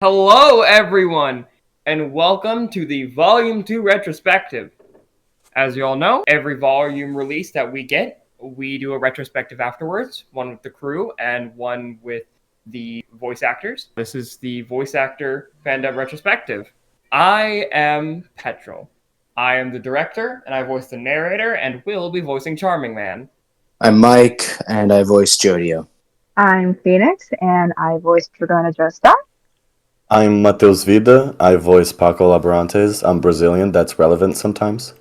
Hello, everyone, and welcome to the Volume 2 retrospective. As you all know, every volume release that we get, we do a retrospective afterwards, one with the crew and one with the voice actors. This is the voice actor FANDUB retrospective. I am Pettrull. I am the director, and I voice the narrator, and will be voicing Charming Man. I'm Mike, and I voice Jojo. I'm Phoenix, and I voice Dragona Joestar. I'm Matheus Vida. I voice Paco Labrantes. I'm Brazilian. That's relevant sometimes.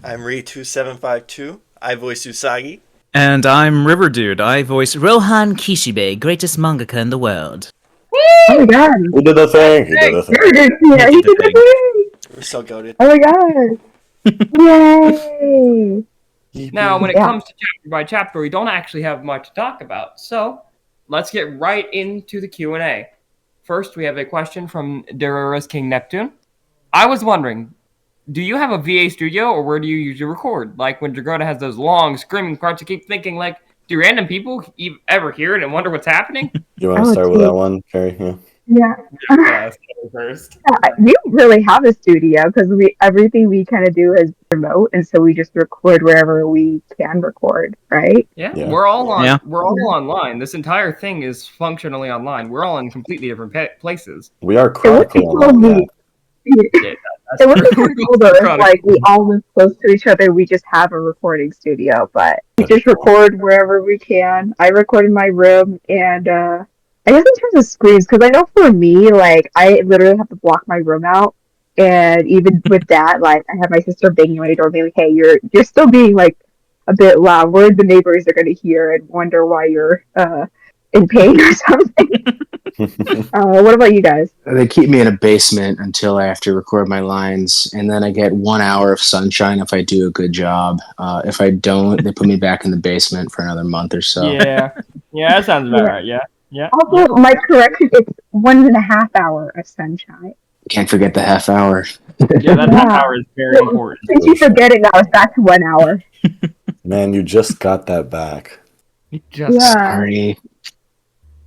I'm Re2752. I voice Usagi. And I'm Riverdude. I voice Rohan Kishibe, greatest mangaka in the world. Oh my god! He did the thing. He did the thing. Yeah, he did the thing! We're so goated. Oh my god! Yay! Now, when it comes to chapter by chapter, we don't actually have much to talk about, so let's get right into the Q&A. First, we have a question from Darura's King Neptune. I was wondering, do you have a VA studio, or where do you usually record? Like when Dragona has those long screaming parts, you keep thinking, like, do random people ever hear it and wonder what's happening? You want to start with that one, Carrie? Yeah. First. We really have a studio because everything we kind of do is remote, and so we just record wherever we can record, right? Yeah, Yeah. we're all on. Yeah. We're all online. This entire thing is functionally online. We're all in completely different places. We are So what chronically people on that. need. Yeah, So what people told us, Chronicle. like, we all live close to each other, we just have a recording studio, but we just record wherever we can. I record in my room, and I guess in terms of screams, because I know for me, like, I literally have to block my room out, and even with that, like, I have my sister banging on my door, being like, hey, you're still being, like, a bit loud. Worried the neighbors are going to hear and wonder why you're in pain or something. What about you guys? They keep me in a basement until I have to record my lines, and then I get 1 hour of sunshine if I do a good job. If I don't, they put me back in the basement for another month or so. yeah, that sounds about right. Yeah. Also, my correction, it's 1.5 hours of sunshine. Can't forget the half hour. Yeah, that half hour is very important. Since you forget it now, it's back to 1 hour. Man, you just got that back. Just Yeah. Sorry.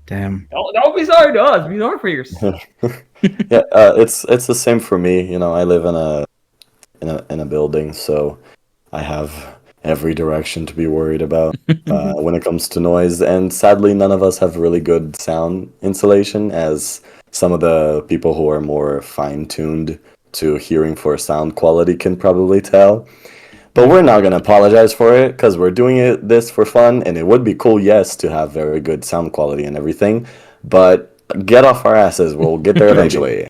Damn. don't be sorry to us. Be sorry for yourself. Yeah, it's the same for me. You know, I live in a building, so I have every direction to be worried about when it comes to noise. And sadly, none of us have really good sound insulation, as some of the people who are more fine-tuned to hearing for sound quality can probably tell. But we're not going to apologize for it, because we're doing this for fun, and it would be cool, yes, to have very good sound quality and everything, but get off our asses. We'll get there eventually.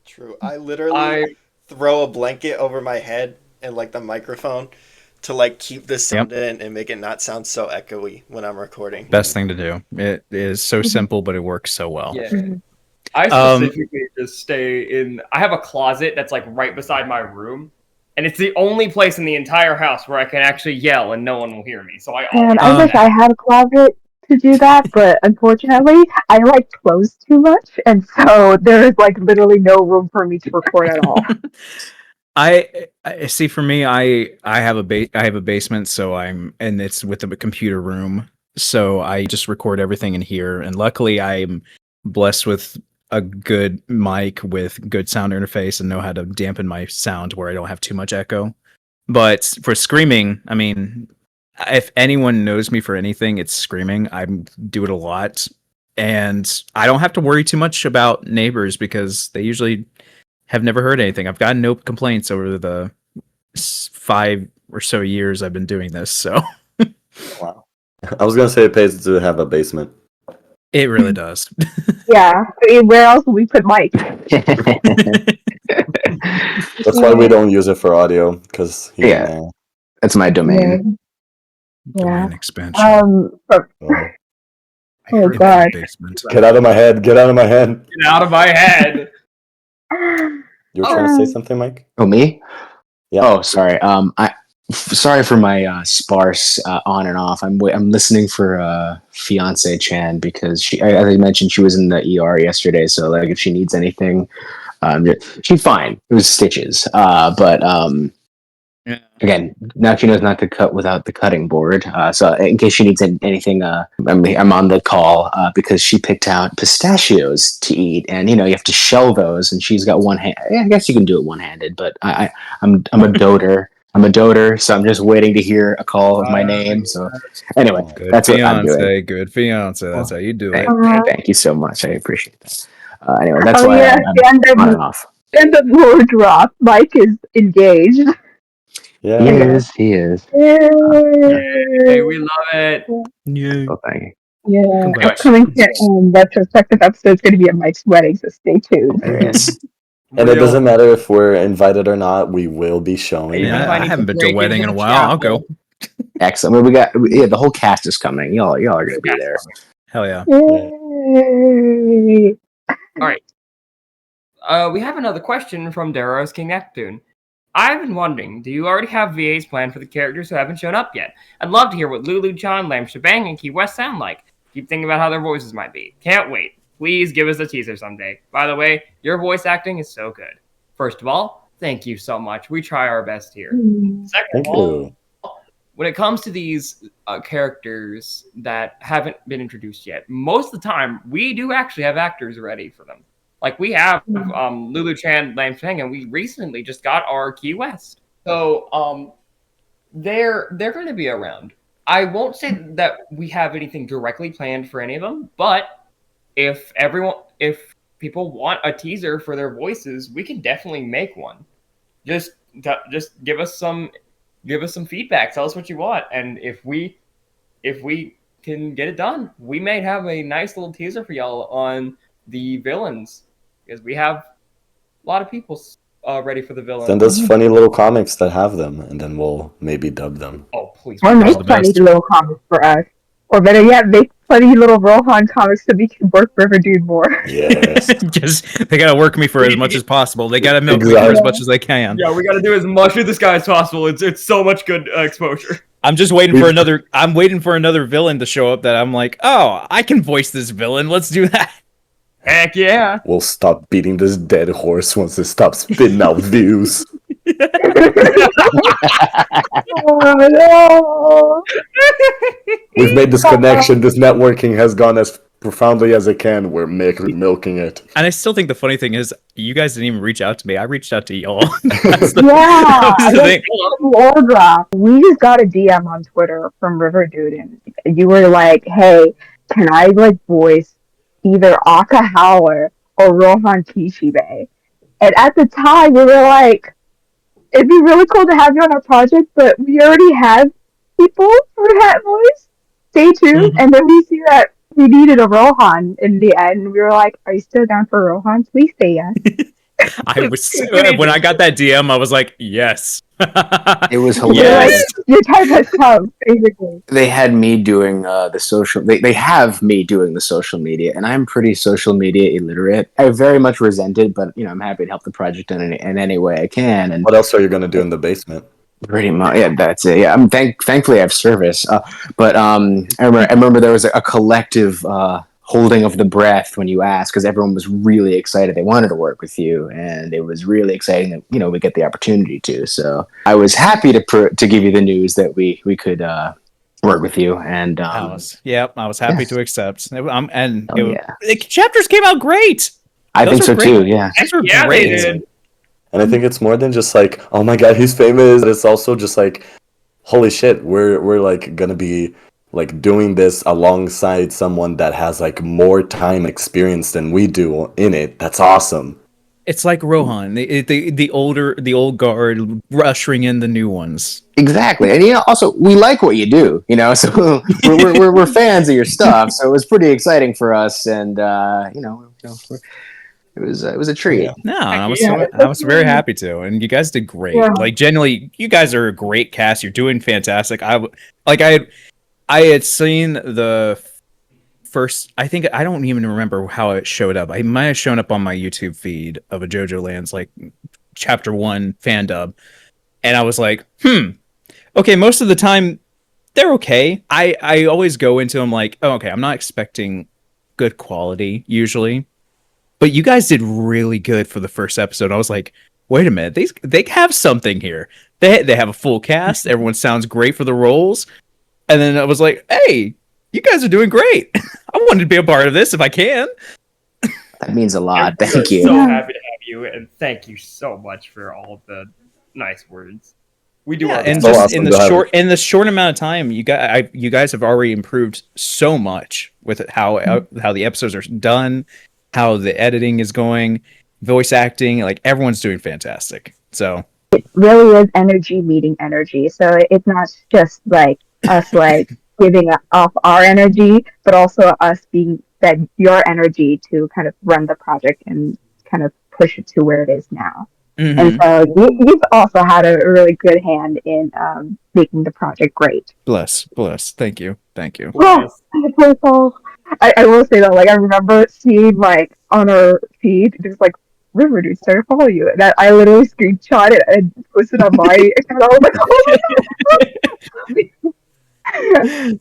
True. I literally throw a blanket over my head and, like, the microphone to, like, keep the sound in and make it not sound so echoey when I'm recording. Best thing to do. It is so simple, but it works so well. Yeah. I specifically just stay in. I have a closet that's like right beside my room, and it's the only place in the entire house where I can actually yell and no one will hear me. So I And I wish I had a closet to do that, but unfortunately, I like clothes too much, and so there is like literally no room for me to record at all. I see. For me, I have a basement, so and it's with a computer room, so I just record everything in here. And luckily, I'm blessed with a good mic with good sound interface and know how to dampen my sound where I don't have too much echo. But for screaming, I mean, if anyone knows me for anything, it's screaming. I do it a lot, and I don't have to worry too much about neighbors because they usually have never heard anything. I've gotten no complaints over the 5 or so years I've been doing this. So, Wow. I was going to say it pays to have a basement. it really does. Yeah, I mean, where else would we put Mike? That's why we don't use it for audio, because That's my domain. Yeah. Domain expansion. Oh god. Basement. Get out of my head. Get out of my head. Get out of my head. You were trying to say something, Mike? Oh, me? Yeah. Oh, sorry. Sorry for my sparse on and off. I'm listening for fiance Chan because she, as I mentioned, she was in the ER yesterday. So like, if she needs anything, she's fine. It was stitches. But Yeah. Again, now she knows not to cut without the cutting board. So in case she needs anything, I'm on the call because she picked out pistachios to eat, and you have to shell those. And she's got one hand. I guess you can do it one-handed, but I'm a doter. I'm a doter, so I'm just waiting to hear a call of my name. So anyway, Good that's what I'm doing. fiance, good fiance. That's how you do it. Thank you so much. I appreciate that. Anyway, that's Oh why yeah, I'm on and off. and the floor drop. Mike is engaged. Yeah. He is. Hey, we love it. Yeah. Oh, thank you. Yeah, Congrats. upcoming retrospective episode is going to be at Mike's wedding, so stay tuned. Yes. And it doesn't matter if we're invited or not, we will be showing. Even if Yeah, I I need haven't to been to a break wedding in into a the while. I'll chapel. go. Excellent. Well, we got the whole cast is coming. Y'all are gonna be there. Hell yeah. Yay. All right. We have another question from Daros King Neptune. I've been wondering, do you already have VAs planned for the characters who haven't shown up yet? I'd love to hear what Lulu, Chan, Lamb Shebang, and Key West sound like. Keep thinking about how their voices might be. Can't wait. Please give us a teaser someday. By the way, your voice acting is so good. First of all, thank you so much. We try our best here. Second Thank of all, you. when it comes to these characters that haven't been introduced yet, most of the time we do actually have actors ready for them. Like we have Lulu Chan, Lam Feng, and we recently just got our Key West. So they're going to be around. I won't say that we have anything directly planned for any of them, but if people want a teaser for their voices, we can definitely make one. Just give us some feedback. Tell us what you want, and if we can get it done, we may have a nice little teaser for y'all on the villains, because we have a lot of people ready for the villains. Send us funny little comics that have them, and then we'll maybe dub them. Oh, please. Or make the funny best. little comics for us. Or better yet, make funny little Rohan comics so we can work Riverdude more. Yes. Just they gotta work me for as much as possible. They gotta milk me for as much as they can. Yeah, we got to do as much of this guy as possible. It's so much good exposure. I'm just waiting for another. I'm waiting for another villain to show up that I'm like, oh, I can voice this villain. Let's do that. Heck yeah. We'll stop beating this dead horse once it stops spitting out views. Oh, no. We've made this connection. This networking has gone as profoundly as it can. We're milking it. And I still think the funny thing is, you guys didn't even reach out to me. I reached out to y'all. Yeah, That's the thing. Lore drop. We just got a DM on Twitter from Riverdude, and you were like, "Hey, can I voice either Aka Howler or Rohan Kishibe?" And at the time, we were like, "It'd be really cool to have you on our project, but we already have people for that voice. Stay tuned." And then we see that we needed a Rohan in the end. We were like, "Are you still down for Rohan? Please say yes." I was when I got that DM, I was like, yes. It was You're hilarious. your time has come, basically. They had me doing the social. They have me doing the social media, and I'm pretty social media illiterate. I very much resent it, but I'm happy to help the project in any way I can. And What else are you gonna do in the basement? pretty much, yeah, that's it. Yeah, thankfully I have service. But I remember there was a collective holding of the breath when you asked, because everyone was really excited. They wanted to work with you, and it was really exciting that we get the opportunity to. So I was happy to give you the news that we could work with you. And I was happy to accept. Yeah. Chapters came out great. I think so great. too. Yeah. Those were Yeah, great. they did. And I think it's more than just like, oh my god, he's famous. It's also just like, holy shit, we're like gonna be like doing this alongside someone that has like more time experience than we do in it. That's awesome. It's like Rohan, the old guard ushering in the new ones. Exactly, and also we like what you do, so we're fans of your stuff. So it was pretty exciting for us, and it was a treat. Yeah. No, I was very happy to, and you guys did great. Yeah. Like genuinely, you guys are a great cast. You're doing fantastic. I had seen the first. I think I don't even remember how it showed up. I might have shown up on my YouTube feed of a JOJOLands like chapter 1 FANDUB, and I was like, okay. Most of the time, they're okay. I always go into them like, oh, okay, I'm not expecting good quality usually. But you guys did really good for the first episode. I was like, wait a minute, they have something here. They have a full cast. Everyone sounds great for the roles. And then I was like, hey, you guys are doing great. I wanted to be a part of this if I can. That means a lot. We're Thank you. so happy to have you, and thank you so much for all of the nice words. We do our and best. just awesome in the short amount of time, you guys have already improved so much with how the episodes are done, how the editing is going, voice acting. Like everyone's doing fantastic. So It really is energy meeting energy. So it's not just like us like giving off our energy, but also us being fed your energy to kind of run the project and kind of push it to where it is now. And so you've also had a really good hand in making the project great. bless. Thank you. Yeah, I will say that, like, I remember seeing, like, on our feed, there's, like, Riverdude started to follow you. And I literally screenshot it and posted on my account. I was like, oh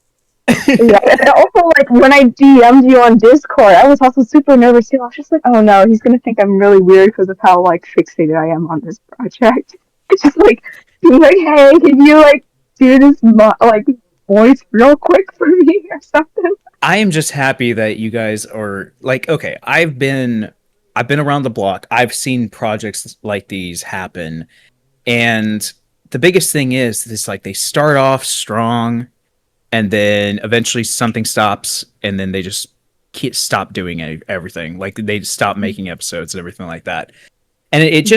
yeah, and also, like, when I DM'd you on Discord, I was also super nervous, too. I was just like, oh, no, he's gonna think I'm really weird because of how, like, fixated I am on this project. It's just, like, being like, hey, can you, like, do this, like, voice real quick for me or something? I am just happy that you guys are like, okay, I've been around the block. I've seen projects like these happen. And the biggest thing is this, like, they start off strong and then eventually something stops and then they just stop doing everything. Like they stop making episodes and everything like that. And it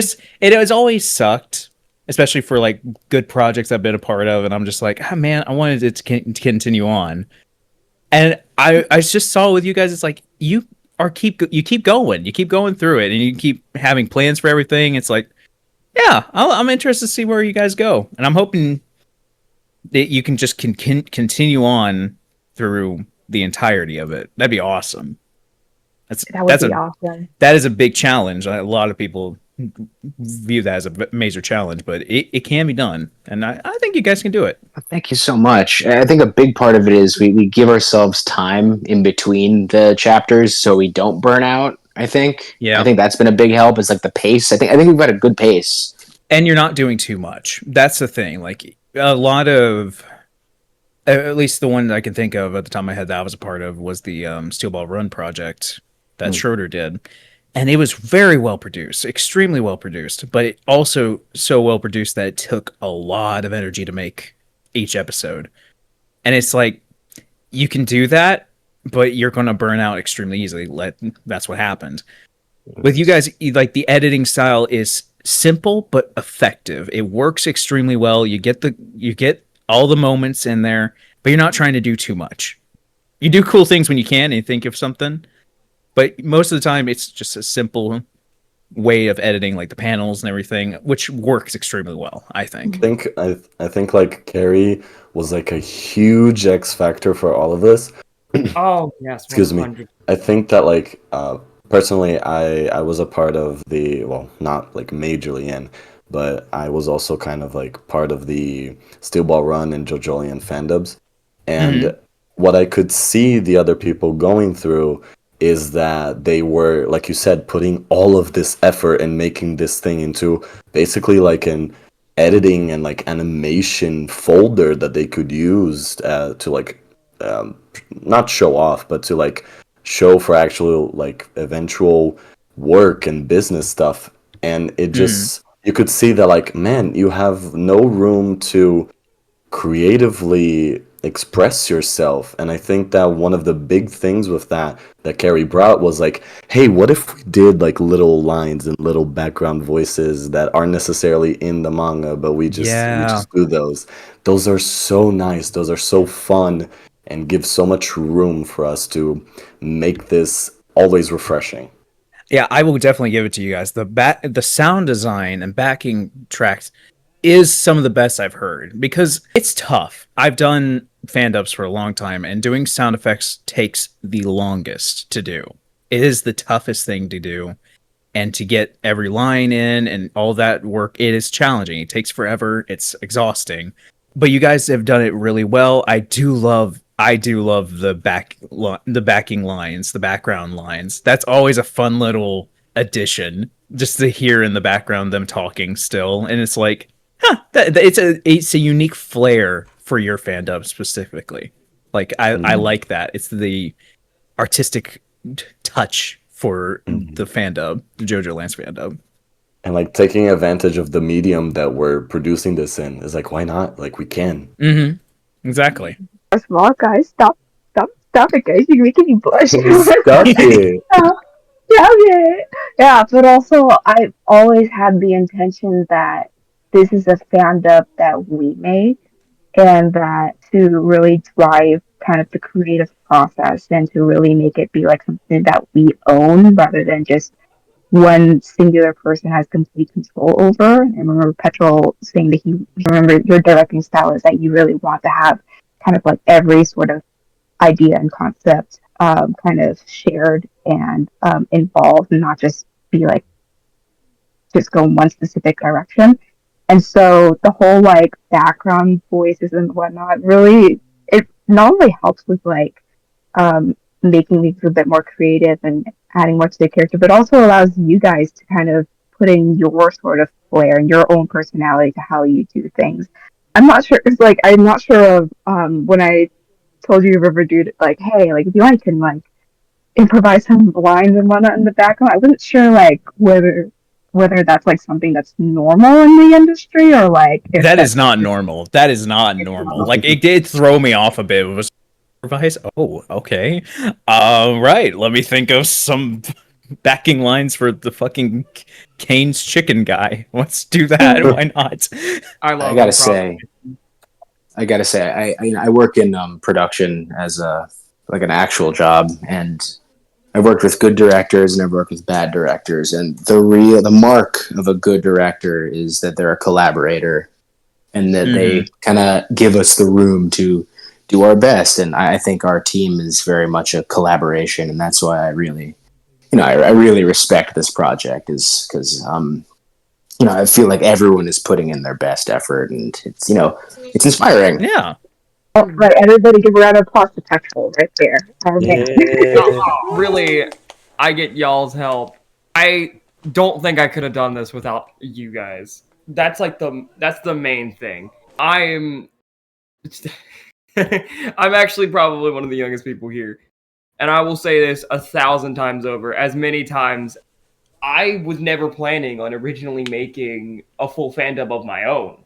has always sucked, especially for like good projects I've been a part of. And I'm just like, oh man, I wanted it to continue on. And I just saw with you guys, it's like you keep going through it, and you keep having plans for everything. It's like, yeah, I'm interested to see where you guys go, and I'm hoping that you can just continue on through the entirety of it. That'd be awesome. That would be awesome. That is a big challenge. A lot of people view that as a major challenge, but it can be done, and I think you guys can do it. Thank you so much. I think a big part of it is we give ourselves time in between the chapters so we don't burn out. I think that's been a big help. Is like the pace. I think we've got a good pace, and you're not doing too much. That's the thing. Like a lot of, at least the one that I can think of at the top of my head that I was a part of was the Steel Ball Run project that Schroeder did. And it was very well produced, extremely well produced, but it also so well produced that it took a lot of energy to make each episode. And it's like, you can do that, but you're going to burn out extremely easily. That's what happened. With you guys, like the editing style is simple but effective. It works extremely well. You get all the moments in there, but you're not trying to do too much. You do cool things when you can and you think of something. But most of the time, it's just a simple way of editing, like the panels and everything, which works extremely well, I think. I think like Carrie was like a huge X factor for all of this. Oh yes, Excuse me. I think that like personally, I was a part of the, well, not like majorly in, but I was also kind of like part of the Steel Ball Run and JOJOLands FANDUBs, and what I could see the other people going through is that they were, like you said, putting all of this effort and making this thing into basically like an editing and like animation folder that they could use to like not show off, but to like show for actual like eventual work and business stuff. And it just you could see that like, man, you have no room to creatively express yourself. And I think that one of the big things with that Carrie brought was like, hey, what if we did like little lines and little background voices that aren't necessarily in the manga, but we just do those are so nice, those are so fun, and give so much room for us to make this always refreshing. Yeah, I will definitely give it to you guys. The sound design and backing tracks is some of the best I've heard, because it's tough. I've done FANDUBs for a long time, and doing sound effects takes the longest to do. It is the toughest thing to do, and to get every line in and all that work, it is challenging. It takes forever. It's exhausting, but you guys have done it really well. I do love the backing lines, the background lines. That's always a fun little addition, just to hear in the background them talking still, and it's like, It's a unique flair for your fandom specifically. Like I like that. It's the artistic touch for the fandom, the JOJOLands fandom. And like taking advantage of the medium that we're producing this in is like, why not? Like we can. Mm-hmm. Exactly. First of all, guys, stop it, guys. You're making me blush. Stop it. Stop it. Yeah, but also I've always had the intention that this is a fandom that we make, and that to really drive kind of the creative process and to really make it be like something that we own rather than just one singular person has complete control over. And I remember Pettrull saying that he remember your directing style is that you really want to have kind of like every sort of idea and concept kind of shared and involved, and not just be like just go in one specific direction. And so the whole like background voices and whatnot really, it not only helps with like making things a bit more creative and adding more to the character, but also allows you guys to kind of put in your sort of flair and your own personality to how you do things. I'm not sure. It's like I'm not sure of when I told you Riverdude, like, hey, like if you want, you can like improvise some lines and whatnot in the background. I wasn't sure like whether that's like something that's normal in the industry or like if that is not normal. That is not normal. Like it did throw me off a bit. It was improvise. Oh, okay. Right. Let me think of some backing lines for the fucking Kane's chicken guy. Let's do that. Why not? I gotta say, I work in production as like an actual job, and I've worked with good directors and I've worked with bad directors, and the mark of a good director is that they're a collaborator and that they kind of give us the room to do our best. And I think our team is very much a collaboration, and that's why I really, I really respect this project, is because I feel like everyone is putting in their best effort, and it's inspiring. Yeah. Oh, right, everybody give a round of applause to Petrol right there. Oh, man. Really, I get y'all's help. I don't think I could have done this without you guys. That's the main thing. I'm actually probably one of the youngest people here. And I will say this 1,000 times over, as many times. I was never planning on originally making a full fandom of my own.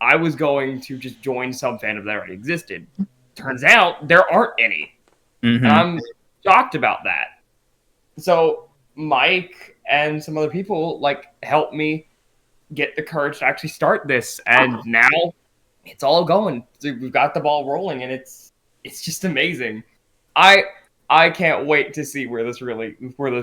I was going to just join some fandom that already existed. Turns out there aren't any. And I'm shocked about that. So Mike and some other people like helped me get the courage to actually start this, and now it's all going. We've got the ball rolling, and it's just amazing. I can't wait to see where this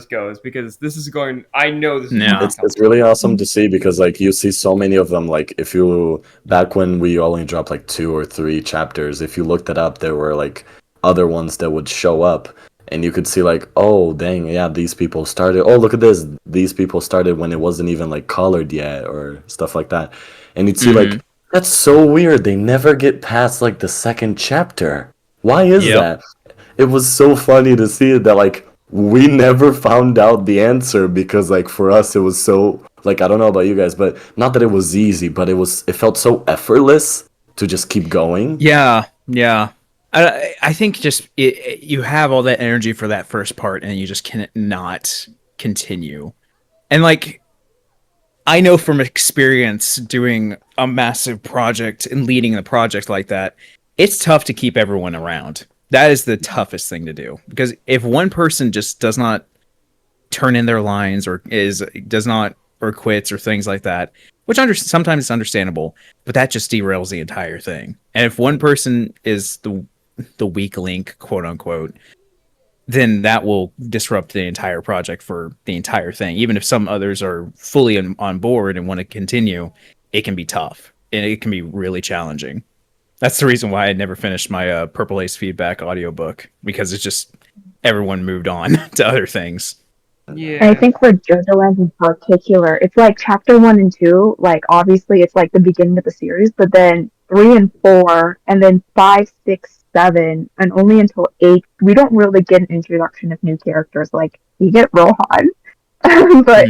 goes, because this is going. I know this is. Yeah. It's really awesome to see, because like you see so many of them. Like if you back when we only dropped like 2 or 3 chapters, if you looked it up, there were like other ones that would show up, and you could see like, oh dang, yeah, these people started. Oh, look at this, these people started when it wasn't even like colored yet, or stuff like that. And you'd see like, that's so weird. They never get past like the 2nd chapter. Why is that? It was so funny to see that like we never found out the answer, because like for us it was so like, I don't know about you guys, but not that it was easy, but it felt so effortless to just keep going. Yeah. I think just you have all that energy for that first part, and you just cannot continue. And like, I know from experience doing a massive project and leading a project like that, it's tough to keep everyone around. That is the toughest thing to do, because if one person just does not turn in their lines or quits or things like that, which sometimes it's understandable, but that just derails the entire thing. And if one person is the weak link, quote unquote, then that will disrupt the entire project for the entire thing. Even if some others are fully on board and want to continue, it can be tough and it can be really challenging. That's the reason why I never finished my Purple Ace feedback audiobook, because it's just everyone moved on to other things. Yeah. I think for JOJOLands in particular, it's like chapter 1 and 2, like obviously it's like the beginning of the series, but then 3 and 4, and then 5, 6, 7, and only until 8, we don't really get an introduction of new characters. Like, you get Rohan, but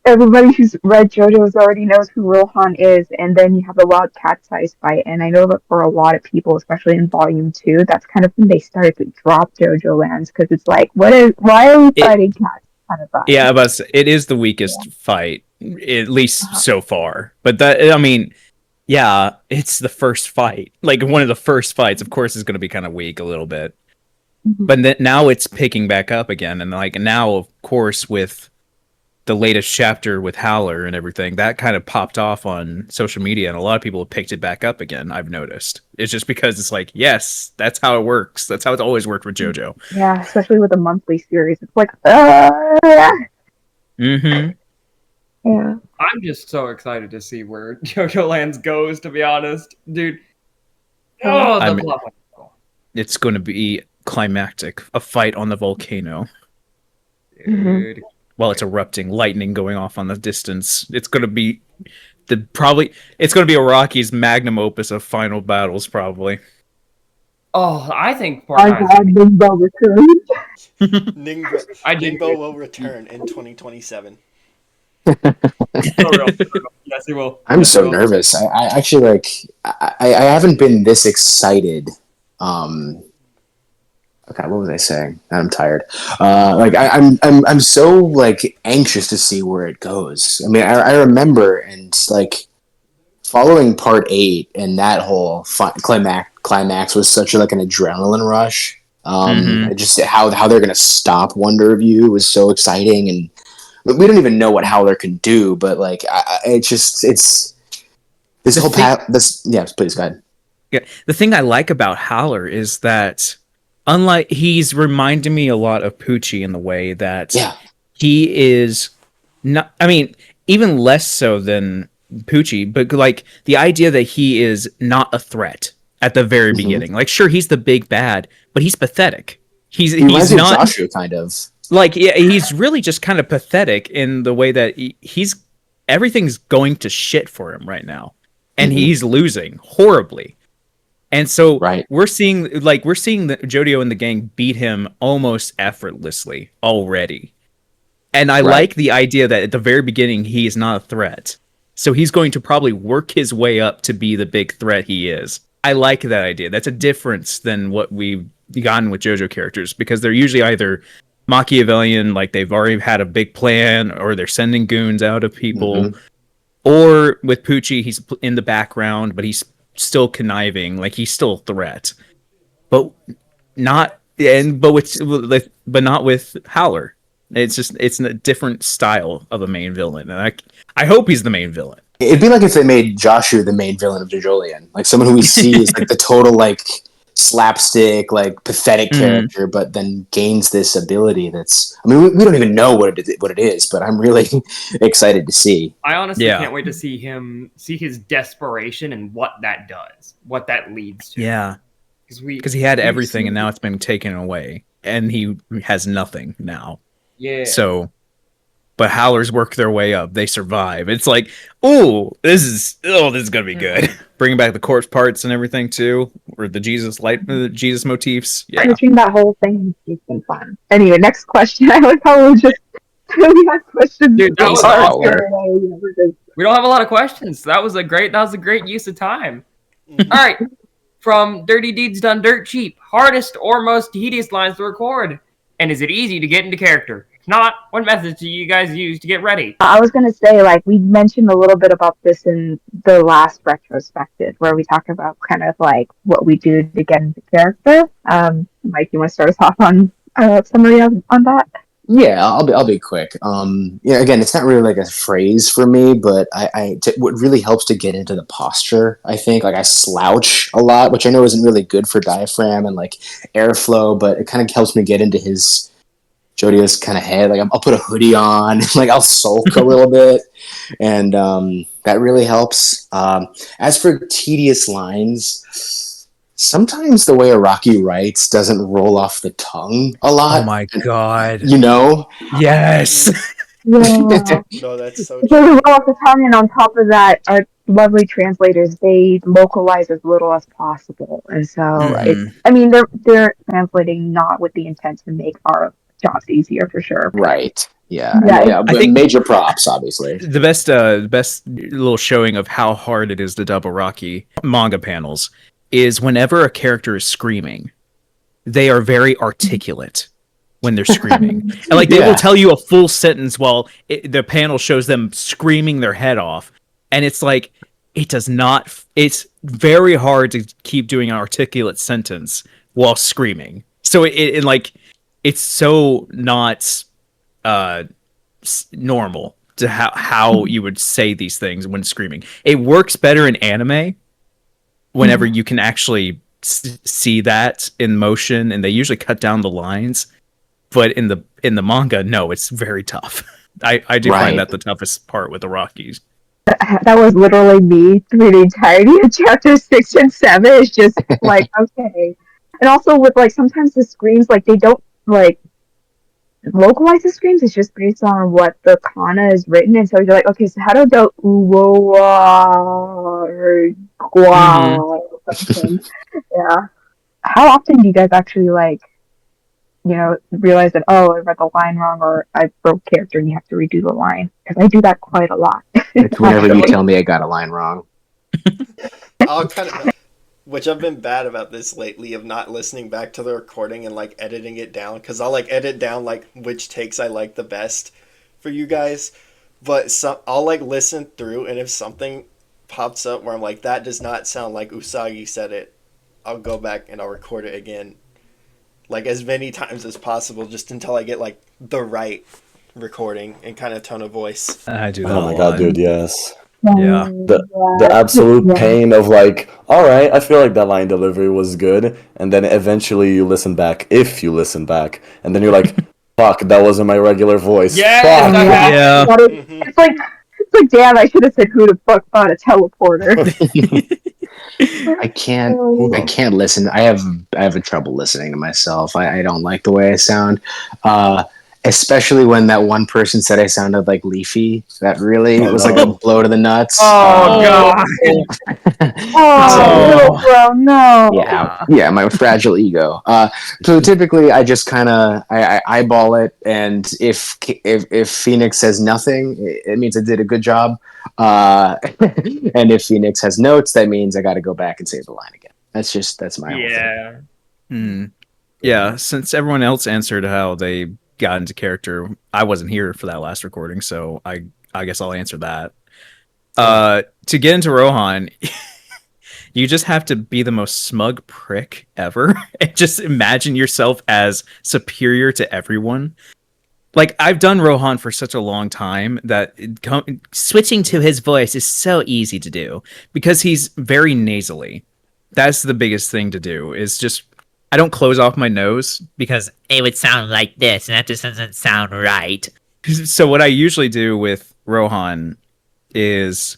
everybody who's read JoJo's already knows who Rohan is, and then you have the wild cat size fight. And I know that for a lot of people, especially in Volume 2, that's kind of when they started to drop JoJOLands, because it's like, why are we fighting cats? Kind of vibe. Yeah, but it is the weakest fight, at least so far. But yeah, it's the first fight. Like, one of the first fights, of course, is going to be kind of weak a little bit. Mm-hmm. But now it's picking back up again. And now, of course, with the latest chapter with Howler and everything, that kind of popped off on social media, and a lot of people have picked it back up again, I've noticed. It's just because it's like, yes, that's how it works. That's how it's always worked with JoJo. Yeah, especially with a monthly series. It's like, Mm-hmm. Yeah. I'm just so excited to see where JoJOLands goes, to be honest. Dude. It's going to be climactic. A fight on the volcano. Dude. While it's erupting, lightning going off on the distance. It's going to be it's going to be a Rocky's magnum opus of final battles, probably. Oh, I think Ningbo returned. Ningbo will return in 2027. Yes, he will. I'm so nervous. I actually I haven't been this excited. Okay, what was I saying? I'm tired. I'm so like anxious to see where it goes. I mean, I remember and like following part 8 and that whole climax was such like an adrenaline rush. Just how they're gonna stop Wonder of You was so exciting, and we don't even know what Howler can do, but like it's this whole path. Yes, please go ahead. Yeah, the thing I like about Howler is that, unlike, he's reminding me a lot of Poochie in the way that he is not. I mean, even less so than Poochie, but like the idea that he is not a threat at the very beginning. Like, sure, he's the big bad, but he's pathetic. He's not Joshua, kind of. Like, yeah, he's really just kind of pathetic in the way that he's everything's going to shit for him right now, and he's losing horribly. And so we're seeing the Jodio and the gang beat him almost effortlessly already. And I like the idea that at the very beginning he is not a threat. So he's going to probably work his way up to be the big threat he is. I like that idea. That's a difference than what we've gotten with JoJo characters, because they're usually either Machiavellian, like they've already had a big plan, or they're sending goons out of people. Or with Poochie, he's in the background, but he's still conniving, like he's still a threat. But not with Howler. It's a different style of a main villain, and I hope he's the main villain. It'd be like if they made Joshua the main villain of JoJolian, like someone who we see is like the total like slapstick, like pathetic character, but then gains this ability that's. I mean, we don't even know what it is, but I'm really excited to see. I honestly can't wait to see his desperation and what that does, what that leads to. Yeah, because he had everything, and now it's been taken away, and he has nothing now. Yeah. So, but Howlers work their way up. They survive. It's like, this is gonna be good. Bringing back the corpse parts and everything too, or the Jesus motifs. Yeah, Switching that whole thing has been fun. Anyway, next question. I like how we just we had questions. Dude, we don't have a lot of questions. That was a great use of time. All right, from Dirty Deeds Done Dirt Cheap, hardest or most tedious lines to record, and is it easy to get into character? If not, what methods do you guys use to get ready? I was going to say, like, we mentioned a little bit about this in the last retrospective, where we talked about kind of like what we do to get into character. Mike, you want to start us off on summary on that? Yeah, I'll be quick. Again, it's not really like a phrase for me, but what really helps to get into the posture, I think, like I slouch a lot, which I know isn't really good for diaphragm and like airflow, but it kind of helps me get into Jodio's kind of head. Like I'll put a hoodie on, like I'll sulk a little bit, and that really helps. As for tedious lines, sometimes the way Araki writes doesn't roll off the tongue a lot. Oh my god! You know? Yes. Yeah. No, that's so. It doesn't roll off the tongue, and on top of that, our lovely translators, they localize as little as possible, and so they're translating not with the intent to make our jobs easier for sure. Right. I think major props, obviously. The best little showing of how hard it is to dub Araki manga panels is whenever a character is screaming, they are very articulate when they're screaming. And like they will tell you a full sentence while the panel shows them screaming their head off. And it's like, it's very hard to keep doing an articulate sentence while screaming. So it's so not normal to how you would say these things when screaming. It works better in anime whenever you can actually see that in motion, and they usually cut down the lines. But in the manga, no, it's very tough. I do find that the toughest part with the Rockies. That was literally me through the entirety of chapter 6 and 7. It's just like, okay. And also with like sometimes the screams, like they don't like localize the screams. It's just based on what the kana is written. And so you're like, okay, so how do the or something? Yeah. How often do you guys actually like, realize that, oh, I read the line wrong or I broke character and you have to redo the line? Because I do that quite a lot. It's whenever you tell me I got a line wrong. Which I've been bad about this lately, of not listening back to the recording and like editing it down, because I'll like edit down like which takes I like the best for you guys, but I'll like listen through, and if something pops up where I'm like, that does not sound like Usagi said it, I'll go back and I'll record it again, like as many times as possible, just until I get like the right recording and kind of tone of voice. I do that. Oh my god, dude, yes. Yeah. The absolute pain of like, all right, I feel like that line delivery was good, and then eventually you listen back, if you listen back, and then you're like, fuck, that wasn't my regular voice. Yeah, Fuck. Yeah. It's like, damn, I should have said who the fuck bought a teleporter. I can't listen. I have a trouble listening to myself. I don't like the way I sound. Especially when that one person said I sounded like Leafy. That really was like a blow to the nuts. Oh, God. Little bro, no. Yeah, my fragile ego. So typically, I just kind of I eyeball it, and if Phoenix says nothing, it means I did a good job. And if Phoenix has notes, that means I got to go back and say the line again. That's my whole thing. Yeah. Since everyone else answered how they got into character, I wasn't here for that last recording, so I guess I'll answer that. To get into Rohan, you just have to be the most smug prick ever and just imagine yourself as superior to everyone. Like, I've done Rohan for such a long time that switching to his voice is so easy to do because he's very nasally. That's the biggest thing to do, is just, I don't close off my nose because it would sound like this, and that just doesn't sound right. So what I usually do with Rohan is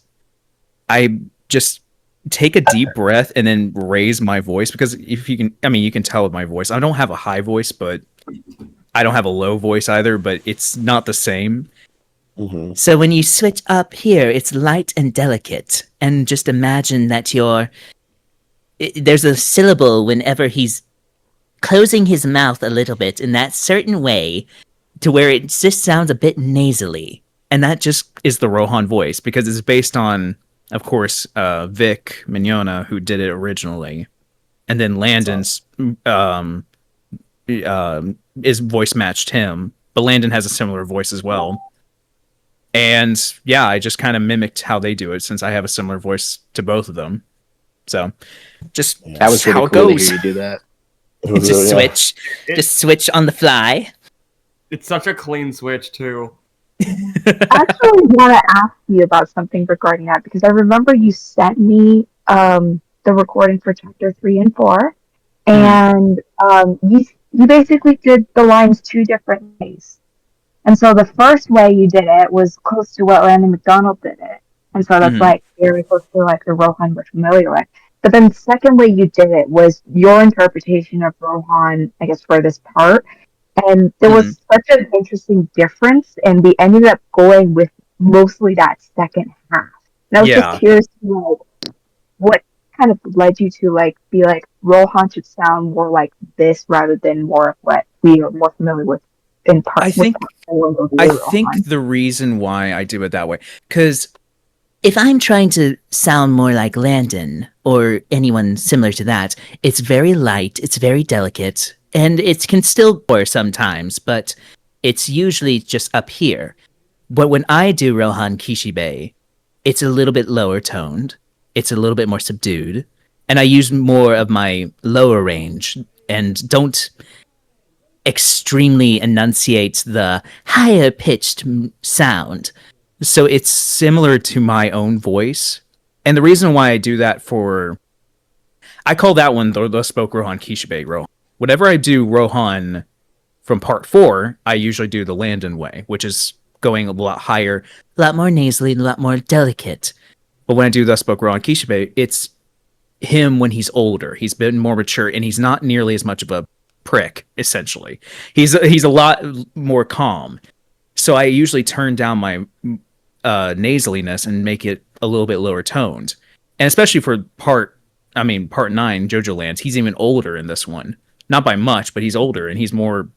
I just take a deep breath and then raise my voice, because if you can tell with my voice, I don't have a high voice, but I don't have a low voice either, but it's not the same. Mm-hmm. So when you switch up here, it's light and delicate, and just imagine that there's a syllable whenever he's closing his mouth a little bit in that certain way to where it just sounds a bit nasally. And that just is the Rohan voice, because it's based on, of course, Vic Mignogna, who did it originally. And then Landon's is voice matched him, but Landon has a similar voice as well. And yeah, I just kind of mimicked how they do it, since I have a similar voice to both of them. So just that was how really it cool goes. To hear you do that. Just switch on the fly. It's such a clean switch too. I actually want to ask you about something regarding that, because I remember you sent me the recording for chapter 3 and 4, and you basically did the lines 2 different ways. And so the first way you did it was close to what Randy McDonald did it, and so that's like very close to like the Rohan we're familiar with. But then the second way you did it was your interpretation of Rohan, I guess, for this part. And there was such an interesting difference, and we ended up going with mostly that second half. And I was just curious to know what kind of led you to like be like Rohan should sound more like this rather than more of what we are more familiar with in part. I think I the reason why I do it that way, because if I'm trying to sound more like Landon or anyone similar to that, it's very light, it's very delicate, and it can still bore sometimes, but it's usually just up here. But when I do Rohan Kishibe, it's a little bit lower toned, it's a little bit more subdued, and I use more of my lower range and don't extremely enunciate the higher pitched sound. So it's similar to my own voice. And the reason why I do that I call that one the spoke Rohan Kishibe Rohan. Whenever I do Rohan from part 4, I usually do the Landon way, which is going a lot higher, A lot more nasally, a lot more delicate. but when I do the spoke Rohan Kishibe, it's him when he's older. He's been more mature, and he's not nearly as much of a prick, essentially. He's a lot more calm. So I usually turn down my nasaliness and make it a little bit lower toned. And especially for part 9, JOJOLands, he's even older in this one. Not by much, but he's older and he's more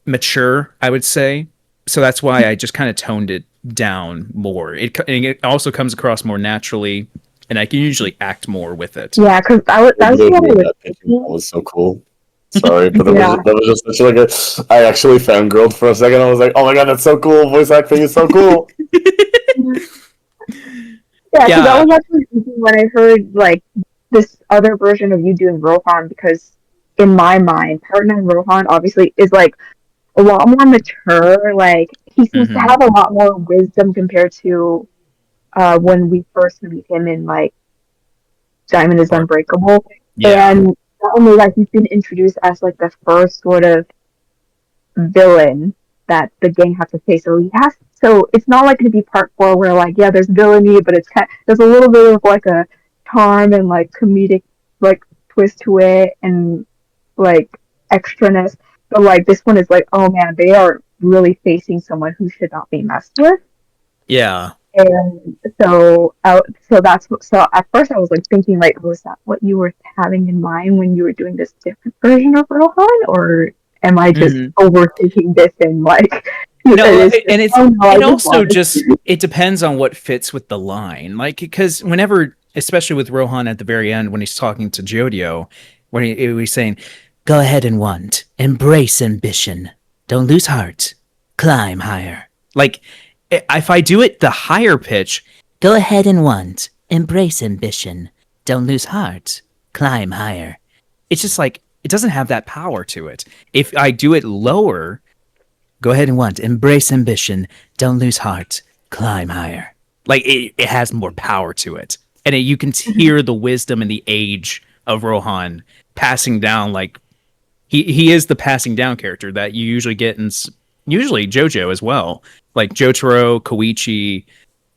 mature, I would say. So that's why I just kind of toned it down more. It also comes across more naturally, and I can usually act more with it. Yeah, because that was what I was That was so cool. Sorry, but Yeah. that was just such like a. I actually fangirled for a second. I was like, "Oh my god, that's so cool! Voice acting is so cool." Yeah, Yeah. because I was actually thinking when I heard like this other version of you doing Rohan, because in my mind, Part 9 Rohan obviously is like a lot more mature. Like he seems to Mhm. have a lot more wisdom compared to when we first meet him in like Diamond is Unbreakable. Yeah. And not only like he's been introduced as like the first sort of villain that the gang has to face. So it's not like going to be part 4 where like, yeah, there's villainy, but there's a little bit of like a charm and like comedic like twist to it and like extraness. But like this one is like, oh man, they are really facing someone who should not be messed with. Yeah. And so at first I was like thinking like, was that what you were having in mind when you were doing this different version of Rohan, or am I just overthinking this and like It depends on what fits with the line. Like, because whenever, especially with Rohan at the very end, when he's talking to Jodio, when he's saying, Go ahead and want. Embrace ambition. Don't lose heart. Climb higher. like, if I do it the higher pitch, Go ahead and want. Embrace ambition. Don't lose heart. Climb higher. it's just like, it doesn't have that power to it. If I do it lower, Go ahead and want. Embrace ambition. Don't lose heart. Climb higher. like, it has more power to it. And you can hear the wisdom and the age of Rohan passing down. Like, he is the passing down character that you usually get in usually JoJo as well. Like Jotaro, Koichi,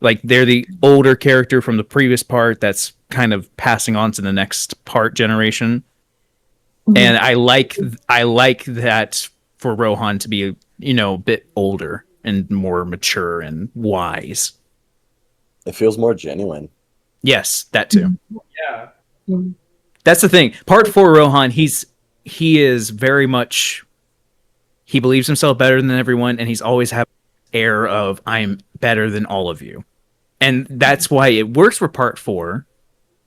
like they're the older character from the previous part that's kind of passing on to the next part generation. And I like that for Rohan to be, a bit older and more mature and wise. It feels more genuine. Yes, that too. Yeah. That's the thing. Part 4 Rohan, he is very much, he believes himself better than everyone, and he's always have air of I'm better than all of you. And that's why it works for part 4.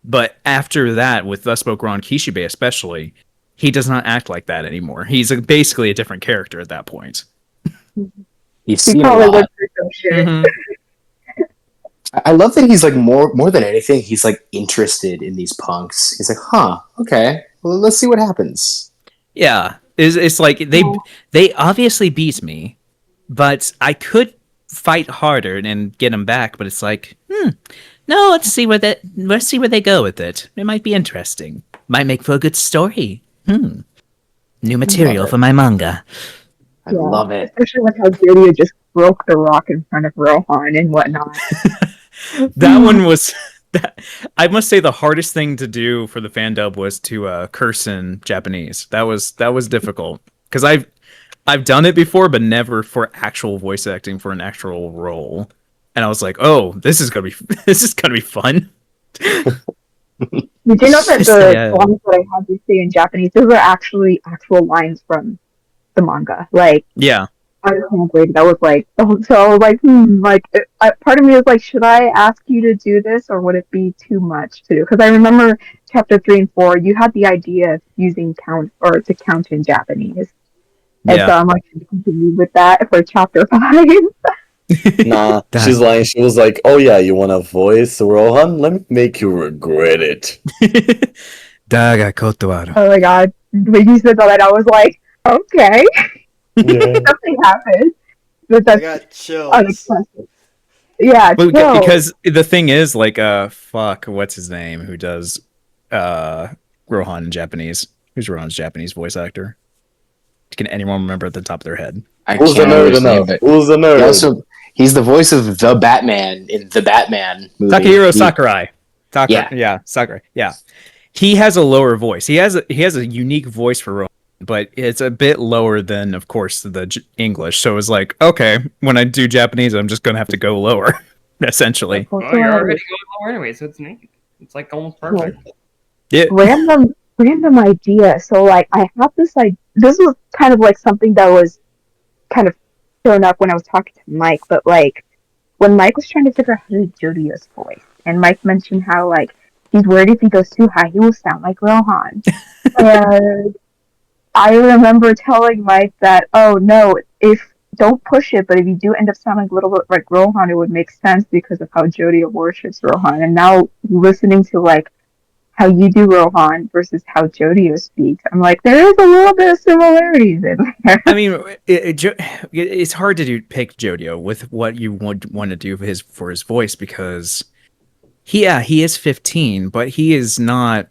But after that, with Thus Spoke Rohan Kishibe especially, he does not act like that anymore. He's basically a different character at that point. He's he seen a probably lot. went through some shit. I love that he's like more than anything, he's like interested in these punks. He's like, okay, well, let's see what happens. Yeah, it's like they obviously beat me, but I could fight harder and get them back. But it's like, No, let's see where they go with it. It might be interesting. Might make for a good story. New material for my manga. I love it. Especially with how Jodio just broke the rock in front of Rohan and whatnot. that one was. I must say the hardest thing to do for the FANDUB was to curse in Japanese. That was difficult because I've done it before, but never for actual voice acting for an actual role. And I was like, oh, this is gonna be fun. You do know that the songs that I had you say in Japanese, those are actually actual lines from the manga. Like, Yeah. I can't wait. That was like, so I was like, part of me was like, should I ask you to do this or would it be too much to do? Because I remember chapter 3 and 4, you had the idea of using to count in Japanese. And so I'm like, to continue with that for chapter 5. Nah, she's lying. She was like, "Oh yeah, you want a voice, Rohan? Let me make you regret it." Daga kotowaru. Oh my god. When you said that, I was like, okay. Yeah. Something happened. But I that's got chills. unexpected. Yeah, Well, chill. because the thing is, like, fuck, what's his name? Who does Rohan in Japanese? Who's Rohan's Japanese voice actor? Can anyone remember at the top of their head? I Who's the can't nerd remember enough? his name, Who's the but nerd? he's the voice of the Batman in the Batman movie. Takahiro Sakurai. Yeah. Sakurai. Yeah. He has a lower voice. He has a unique voice for Rohan, but it's a bit lower than, of course, the English. So it's like, okay, when I do Japanese, I'm just gonna have to go lower, essentially. Well, you're already going lower anyway, so it's neat. It's like almost perfect. Yeah. Random idea. So like I have this this was kind of like something that was kind of thrown up when I was talking to Mike, but like when Mike was trying to figure out how to do Jodio's voice, and Mike mentioned how like he's worried if he goes too high he will sound like Rohan. And I remember telling Mike that, oh no, don't push it, but if you do end up sounding a little bit like Rohan, it would make sense because of how Jodio worships Rohan. And now listening to like how you do Rohan versus how Jodio speaks, I'm like, there is a little bit of similarities in there. I mean, it's hard to pick Jodio with what you want to do for his voice because he is 15, but he is not.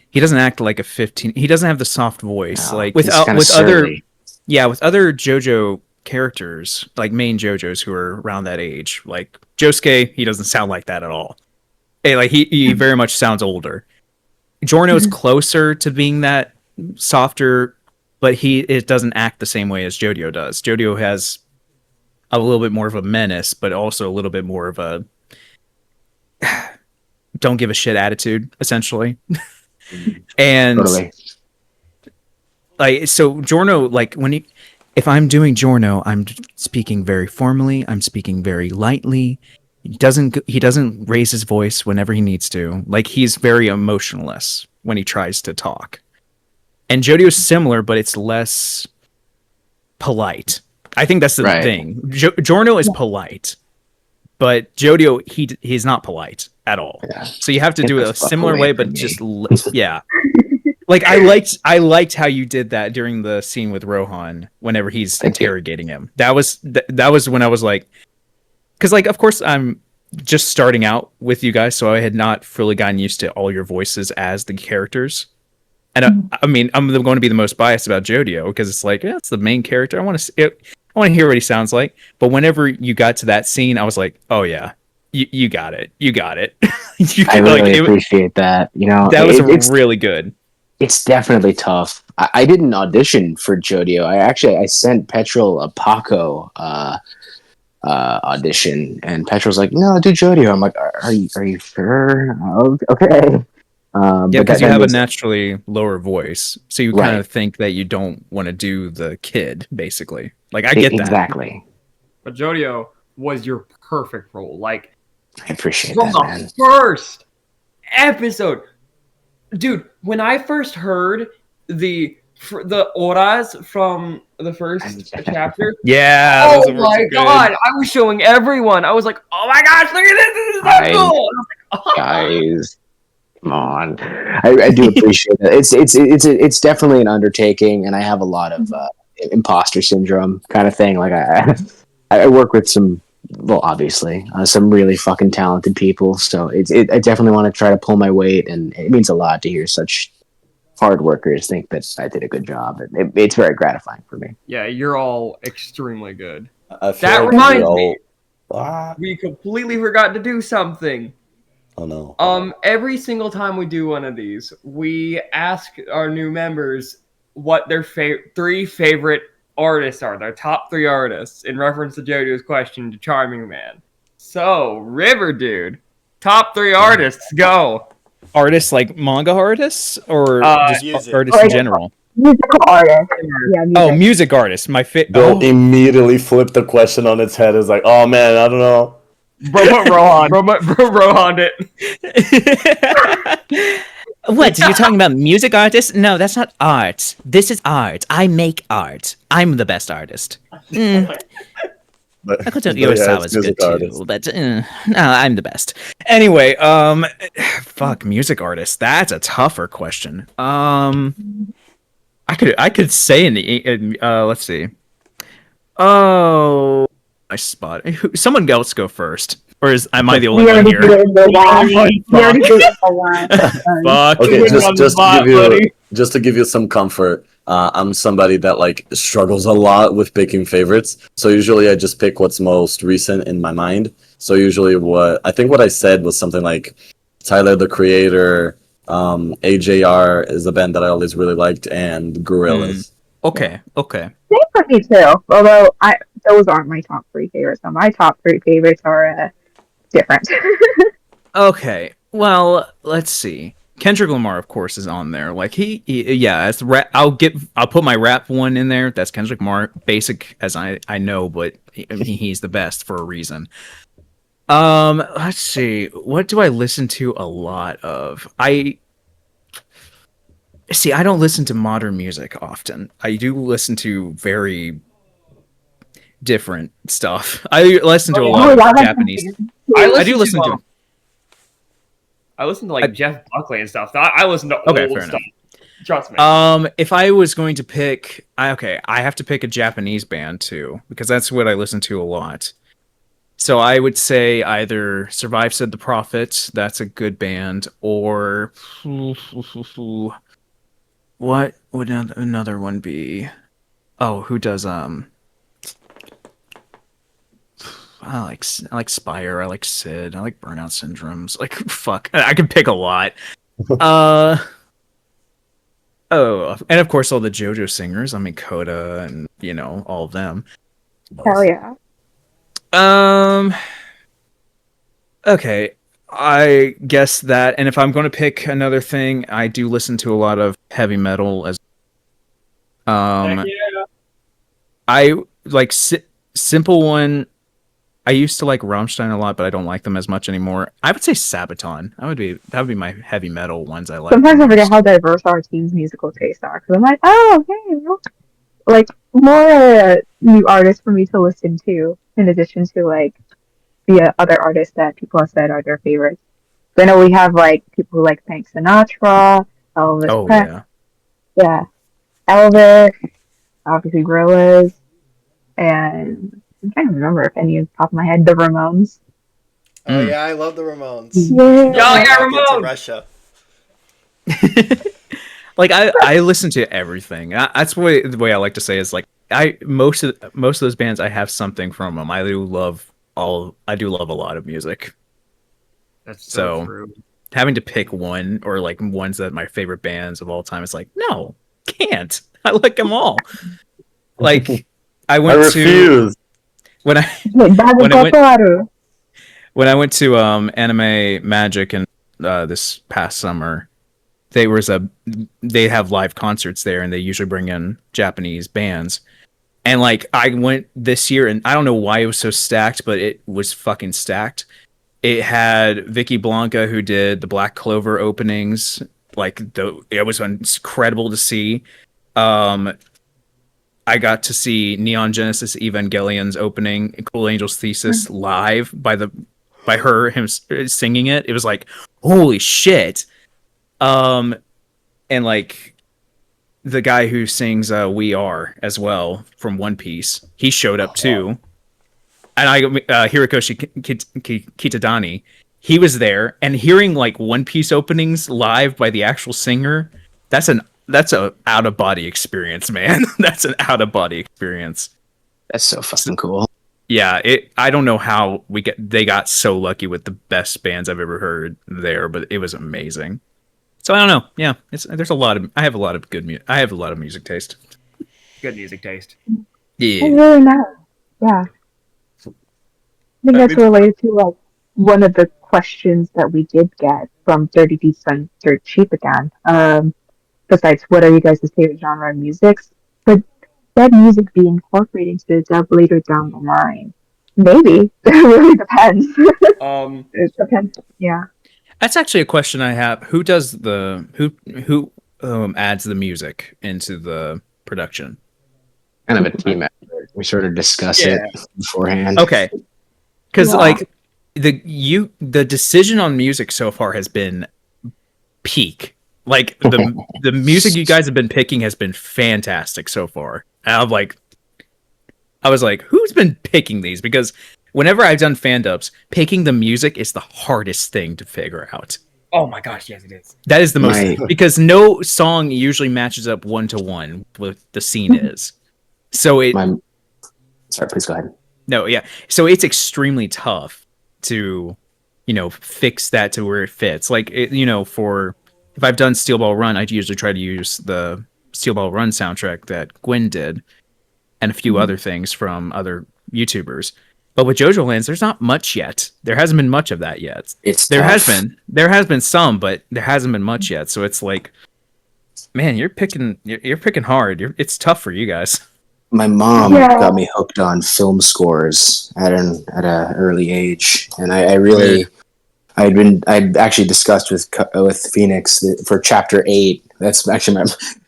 He doesn't act like a 15. He doesn't have the soft voice like with other JoJo characters, like main JoJos who are around that age. Like Josuke, he doesn't sound like that at all. Hey, like he very much sounds older. Giorno's closer to being that softer, but it doesn't act the same way as Jodio does. Jodio has a little bit more of a menace, but also a little bit more of a don't give a shit attitude, essentially. And Totally. like so Giorno, like if I'm doing Giorno, I'm speaking very formally, I'm speaking very lightly. He doesn't raise his voice whenever he needs to. Like he's very emotionless when he tries to talk. And Jodio's similar, but it's less polite. I think that's the thing. Giorno is polite, but Jodio he's not polite at all. Yeah. So you have to do it a similar way, but just yeah. Like I liked how you did that during the scene with Rohan whenever he's interrogating him. That was when I was like, because like of course I'm just starting out with you guys, so I had not fully gotten used to all your voices as the characters. And I mean, I'm going to be the most biased about Jodio because it's like, yeah, it's the main character. I want to hear what he sounds like. But whenever you got to that scene, I was like, oh yeah, you got it. You got it. I really appreciate that. You know, that was really good. It's definitely tough. I didn't audition for Jodio. I sent Pettrull a Paco audition, and Petrull's like, no, do Jodio. I'm like, are you sure? Okay. Yeah, because you have a naturally lower voice, so you kind of think that you don't want to do the kid, basically. Like, I get that. Exactly. But Jodio was your perfect role. Like, I appreciate from that, man. the first episode. Dude, when I first heard the auras from the first chapter, yeah, oh my god, I was showing everyone. I was like, oh my gosh, look at this! This is so cool! And I was like, oh. Guys, come on. I do appreciate it. It's definitely an undertaking, and I have a lot of imposter syndrome kind of thing. Like I work with some. Well, obviously, some really fucking talented people. So I definitely want to try to pull my weight, and it means a lot to hear such hard workers think that I did a good job. It's very gratifying for me. Yeah, you're all extremely good. That reminds me, we completely forgot to do something. Oh no! Every single time we do one of these, we ask our new members what their three favorite artists are, their top 3 artists, in reference to Jodio's question to Charming Man. So, Riverdude, top 3 artists, go. Artists like manga artists or just music. artists in general? Musical artist. Yeah, Oh, music artist. My Bill immediately flipped the question on its head. It's like, oh man, I don't know. Rohan. Rohan it. What? Are you talking about music artists? No, that's not art. This is art. I make art. I'm the best artist. But, Makoto but yeah, Urasawa's it's good music too, artist. but no, I'm the best. Anyway, fuck, music artist. That's a tougher question. I could say let's see. Oh, I spot. Someone else go first, or am I the only one here? We already did it for one. Fuck. Okay, on the spot, buddy. just to give you some comfort, I'm somebody that like struggles a lot with picking favorites. So usually I just pick what's most recent in my mind. So usually what I said was something like Tyler the Creator, AJR is a band that I always really liked, and Gorillaz. Okay. Same for me too. Although those aren't my top 3 favorites. So my top 3 favorites are different. Okay. Well, let's see. Kendrick Lamar, of course, is on there. Like it's rap. I'll put my rap one in there. That's Kendrick Lamar. Basic as I know, but he's the best for a reason. Let's see. What do I listen to a lot of? I don't listen to modern music often. I do listen to very different stuff. I listen to a lot of Japanese. I do listen to. I listen to like Jeff Buckley and stuff. I listen to old fair stuff. Trust me. If I was going to pick, I have to pick a Japanese band too because that's what I listen to a lot. So I would say either Survive Said the Prophet, that's a good band, or what would another one be? Oh, who does I like Spire, I like Sid, I like Burnout Syndromes. Like fuck, I can pick a lot. Oh, and of course all the JoJo singers. I mean Coda and all of them. Hell yeah. Okay, I guess that. And if I'm going to pick another thing, I do listen to a lot of heavy metal as. Yeah. I like simple one. I used to like Rammstein a lot, but I don't like them as much anymore. I would say Sabaton. That would be my heavy metal ones I like. Sometimes I forget how diverse our team's musical tastes are because I'm like, oh, okay, well, like more new artists for me to listen to in addition to like the other artists that people have said are their favorites. So I know we have like people who like Frank Sinatra, Elvis Presley, Elvis, obviously Gorillaz, and I'm trying to remember if any of the top of my head, the Ramones. Oh yeah, I love the Ramones. Yeah, Ramones. Russia. Like I listen to everything. That's the way I like to say is like most of those bands I have something from them. I do love a lot of music. That's so true. Having to pick one or like ones that my favorite bands of all time, it's like no, can't. I like them all. Like I refuse. When I went to Anime Magic and this past summer, they have live concerts there, and they usually bring in Japanese bands. And like I went this year, and I don't know why it was so stacked, but it was fucking stacked. It had Vicky Blanca, who did the Black Clover openings. Like it was incredible to see. I got to see Neon Genesis Evangelion's opening, Cool Angel's Thesis live by him singing it. It was like, holy shit. And like the guy who sings We Are as well from One Piece, he showed up too. And Hirokoshi Kitadani, he was there, and hearing like One Piece openings live by the actual singer, that's a out of body experience, man. That's an out of body experience. That's so fucking cool. Yeah, I don't know how they got so lucky with the best bands I've ever heard there, but it was amazing. So I don't know. Yeah, I have a lot of music taste. Good music taste. Yeah. It's really nice. Yeah. I think that's related to like one of the questions that we did get from 30 Beats on Dirt Cheap again. besides what are you guys' favorite genre of music, but that music be incorporated into the dub later down the line? Maybe. It really depends. It depends. Yeah. That's actually a question I have. Who does who adds the music into the production? Kind of a team effort. We sort of discuss it beforehand. Okay, because like the decision on music so far has been peak. Like the music you guys have been picking has been fantastic so far. And I was like, who's been picking these? Because whenever I've done FANDUBs, picking the music is the hardest thing to figure out. Oh my gosh, yes, it is. That is the most because no song usually matches up 1-to-1 with the scene is. So sorry, please go ahead. No, yeah. So it's extremely tough to, fix that to where it fits. Like, for if I've done Steel Ball Run, I usually try to use the Steel Ball Run soundtrack that Gwen did, and a few other things from other YouTubers. But with JOJOLands, there's not much yet. There hasn't been much of that yet. There has been some, but there hasn't been much yet. So it's like, man, you're picking hard. It's tough for you guys. My mom got me hooked on film scores at an early age, and I'd actually discussed with Phoenix for Chapter 8. That's actually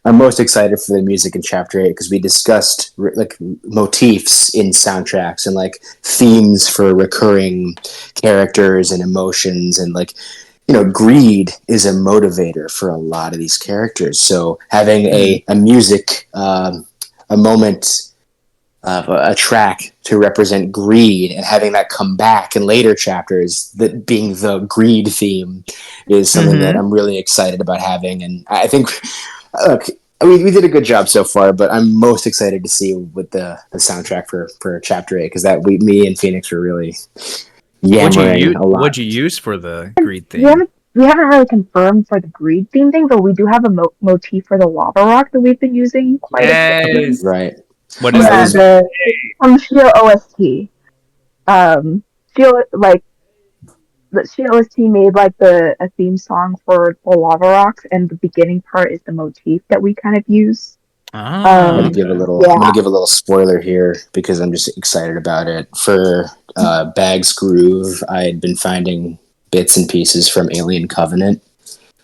I'm most excited for the music in Chapter 8 because we discussed like motifs in soundtracks and like themes for recurring characters and emotions, and like greed is a motivator for a lot of these characters. So having a music a moment, a track to represent greed, and having that come back in later chapters, that being the greed theme, is something that I'm really excited about having. And I think, look, we did a good job so far, but I'm most excited to see with the soundtrack for Chapter 8, because me and Phoenix were really yammering a lot. What'd you use for the greed theme? We haven't really confirmed for the greed theme thing, but we do have a motif for the lava rock that we've been using quite a bit. Right. What is that? From Shio OST. The Shio OST made like a theme song for the lava rocks, and the beginning part is the motif that we kind of use. I'm gonna give a little spoiler here because I'm just excited about it. For Bag's Groove, I had been finding bits and pieces from Alien Covenant.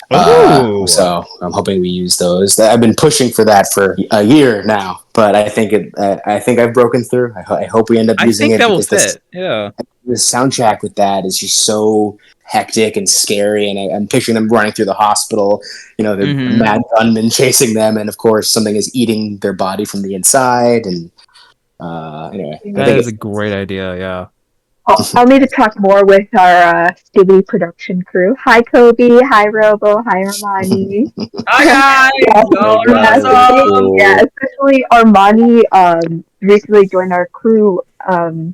So I'm hoping we use those. I've been pushing for that for a year now, but I think I've broken through. I hope we end up using it. I think that will fit. The soundtrack with that is just so hectic and scary, and I'm picturing them running through the hospital. The mad gunman chasing them, and of course something is eating their body from the inside. And anyway, that is a great idea. Yeah. I'll need to talk more with our Stevie production crew. Hi, Kobe. Hi, Robo. Hi, Armani. Hi, guys. Especially Armani recently joined our crew to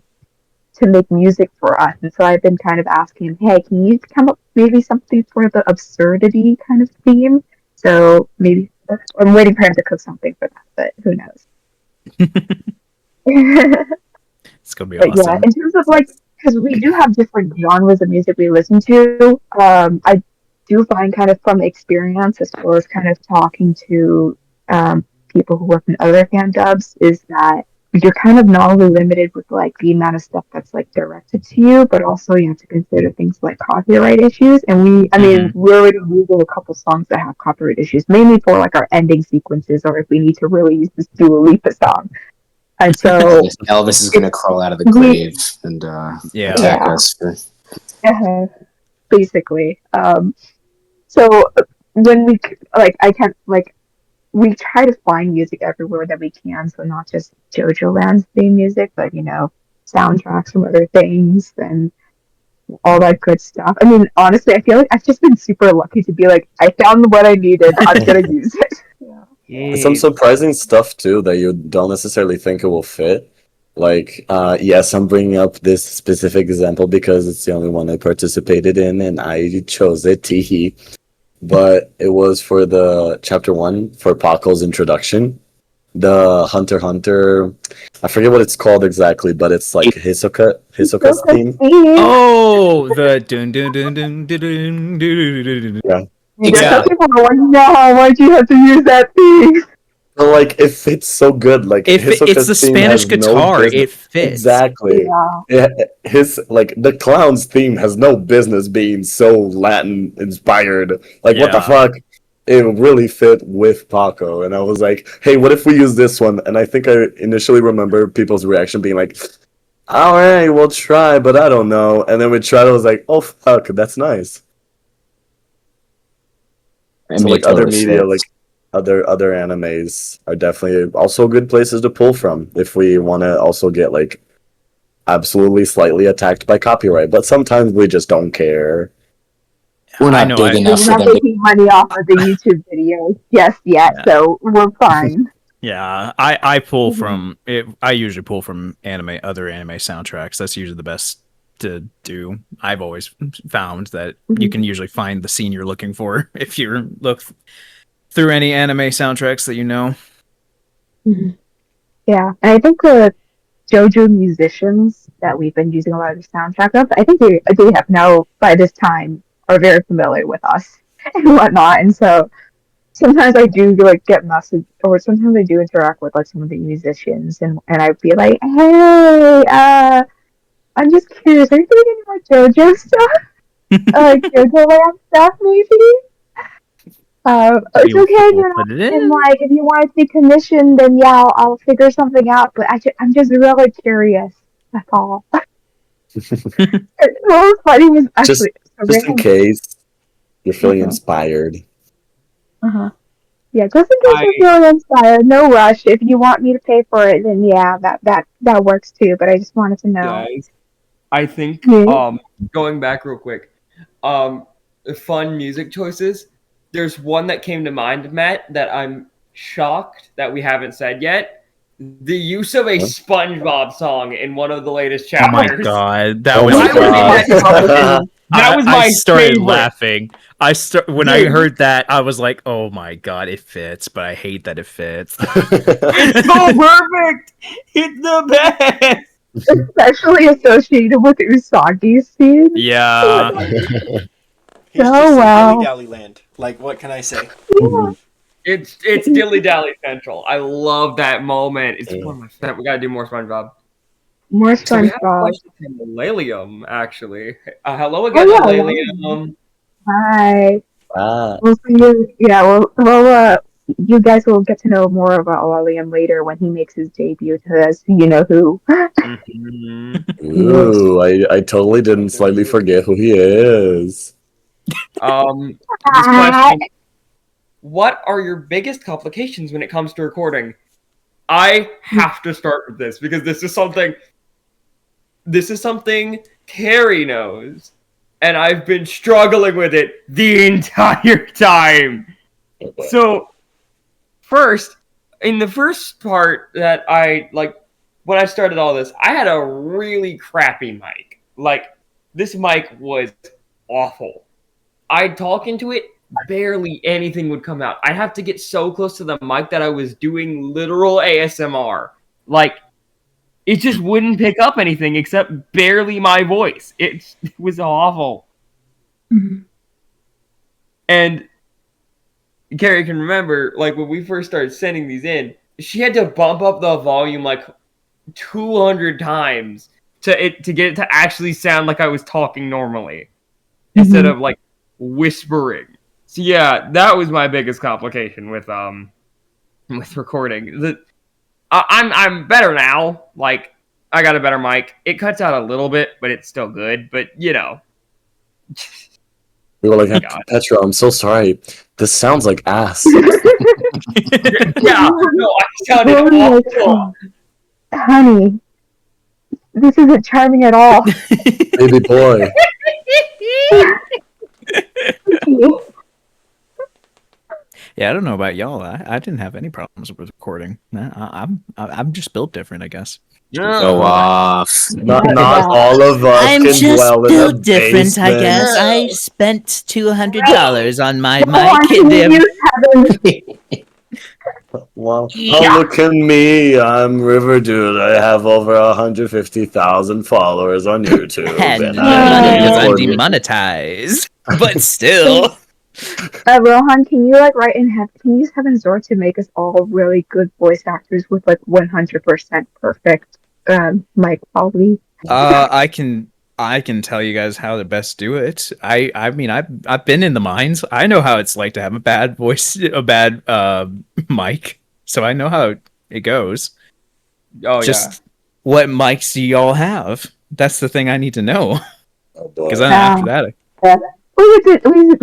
make music for us. And so I've been kind of asking him, hey, can you come up maybe something for the absurdity kind of theme? So maybe I'm waiting for him to cook something for that, but who knows? It's gonna be awesome. Yeah, in terms of because we do have different genres of music we listen to, I do find kind of from experience, as well as kind of talking to people who work in other FANDUBs, is that you're kind of not only limited with the amount of stuff that's directed to you, but also you have to consider things like copyright issues. And we're already using a couple songs that have copyright issues, mainly for our ending sequences, or if we need to really use this Dua Lipa song. And so Elvis is going to crawl out of the grave and attack us. Basically. So when we we try to find music everywhere that we can, so not just JOJOLands theme music, but soundtracks from other things and all that good stuff. I mean, honestly, I feel like I've just been super lucky to be I found what I needed. I'm gonna use it. Some surprising stuff too that you don't necessarily think it will fit. Yes, I'm bringing up this specific example because it's the only one I participated in and I chose it, teehee. But it was for the Chapter 1 for Paco's introduction. The Hunter x Hunter, I forget what it's called exactly, but it's Hisoka's theme. Oh, the dun dun dun dun dun dun dun. Yeah. Some people are like, no, why'd you have to use that thing? But like, it fits so good. Like, If it's Hisoka's the theme Spanish has no guitar, business- it fits. Exactly. Yeah. His like the clown's theme has no business being so Latin inspired. Like, what the Yeah. fuck? It really fit with Paco, and I was like, "Hey, what if we use this one?" And I think I initially remember people's reaction being like, "All right, we'll try, but I don't know." And then we tried. I was like, "Oh fuck, that's nice." It So made like other total media, sense. like other animes, are definitely also good places to pull from if we want to also get like absolutely slightly attacked by copyright. But sometimes we just don't care. We're I not know, big We're enough for not them to. making money off of the YouTube videos just yet, Yeah. so we're fine. Yeah, I pull from it. I usually pull from other anime soundtracks. That's usually the best to do. I've always found that you can usually find the scene you're looking for if you look through any anime soundtracks that you know. Yeah, and I think the JoJo musicians that we've been using a lot of the soundtrack of, I think they have now by this time are very familiar with us and whatnot, and so sometimes I do like get message, or sometimes I do interact with like some of the musicians, and I'd be like, hey, I'm just curious, are you doing any more JoJo stuff? Like JoJoLand stuff, maybe? It's We'll okay if you're put not, it and in. like if you want it to be commissioned, then yeah, I'll figure something out. But I'm just really curious. That's all. What was funny was actually Just in case you're feeling inspired. Yeah, just in case you're feeling inspired, no rush. If you want me to pay for it, then yeah, that works too. But I just wanted to know. Guys, I think going back real quick, fun music choices. There's one that came to mind, Matt, that I'm shocked that we haven't said yet. The use of a SpongeBob song in one of the latest Oh chapters. my god, that Oh was my God. That was my I started favorite. laughing. When I heard that, I was like, "Oh my god, it fits!" But I hate that it fits. It's so perfect. It's the best. Especially associated with Usagi's scene. Yeah, He's Oh, just wow. in Dilly Dally Land. Like, what can I say? Yeah. It's Dilly Dally Central. I love that moment. It's one of my favorite. We gotta do more SpongeBob. More So we have a SpongeBob. question from Lalium, actually. Hello again, yeah, Lalium. Hi. Ah. We'll see you. Yeah, you guys will get to know more about Lalium later when he makes his debut as you know who. Ooh, I totally didn't slightly forget who he is. This question: what are your biggest complications when it comes to recording? I have to start with this because this is something Carrie knows, and I've been struggling with it the entire time. So, first, in the first part that when I started all this, I had a really crappy mic. Like, this mic was awful. I'd talk into it, barely anything would come out. I'd have to get so close to the mic that I was doing literal ASMR. Like, it just wouldn't pick up anything except barely my voice. It was awful. And Carrie can remember, like, when we first started sending these in, she had to bump up the volume like 200 times to get it to actually sound like I was talking normally instead of like whispering. So yeah, that was my biggest complication with recording. I'm better now. Like, I got a better mic. It cuts out a little bit, but it's still good. But you know. We were like, Pettrull, I'm so sorry. This sounds like ass. Yeah, no, I sounded awful. Honey, this isn't charming at all. Baby boy. yeah. I don't know about y'all. I didn't have any problems with recording. I'm just built different, I guess. Go off. Not all of us I'm can just dwell in a built different, I basement. guess. I spent $200 on my Well, oh, look at me. I'm Riverdude. I have over 150,000 followers on YouTube. and I because I'm record- demonetized. But still. Rohan, can you can you just have Zor to make us all really good voice actors with 100% perfect mic quality? I can tell you guys how to best do it. I mean I've been in the mines. I know how it's like to have a bad voice, a bad mic. So I know how it goes. Oh Just what mics do y'all have? That's the thing I need to know. Oh boy. Because after that, We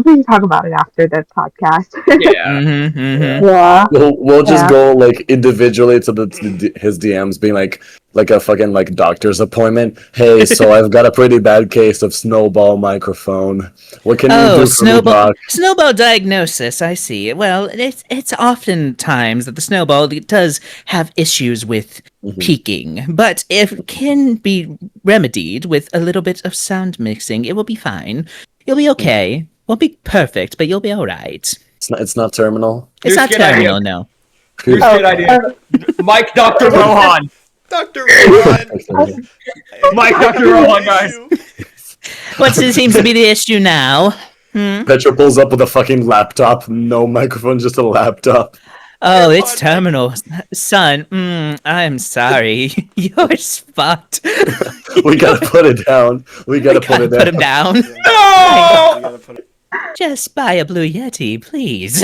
can talk about it after the podcast. Yeah. Yeah. We'll just Yeah. go like individually to his DMs, being like a fucking like doctor's appointment. Hey, so I've got a pretty bad case of snowball microphone. What can you do for me, doc? Snowball diagnosis. I see. Well, it's oftentimes that the snowball does have issues with peaking, but it can be remedied with a little bit of sound mixing. It will be fine. You'll be okay. Won't be perfect, but you'll be all right. It's not terminal. It's Here's not a good idea. terminal, no. Here's a good idea. Mike, Dr. Rohan. Dr. Rohan. Mike, Dr. Rohan, guys. What seems to be the issue now? Pettrull pulls up with a fucking laptop. No microphone, just a laptop. Oh, it's terminal. Son, I'm sorry. You're fucked. We gotta put it down. We gotta put it Put him down. down. No! Just buy a blue Yeti, please.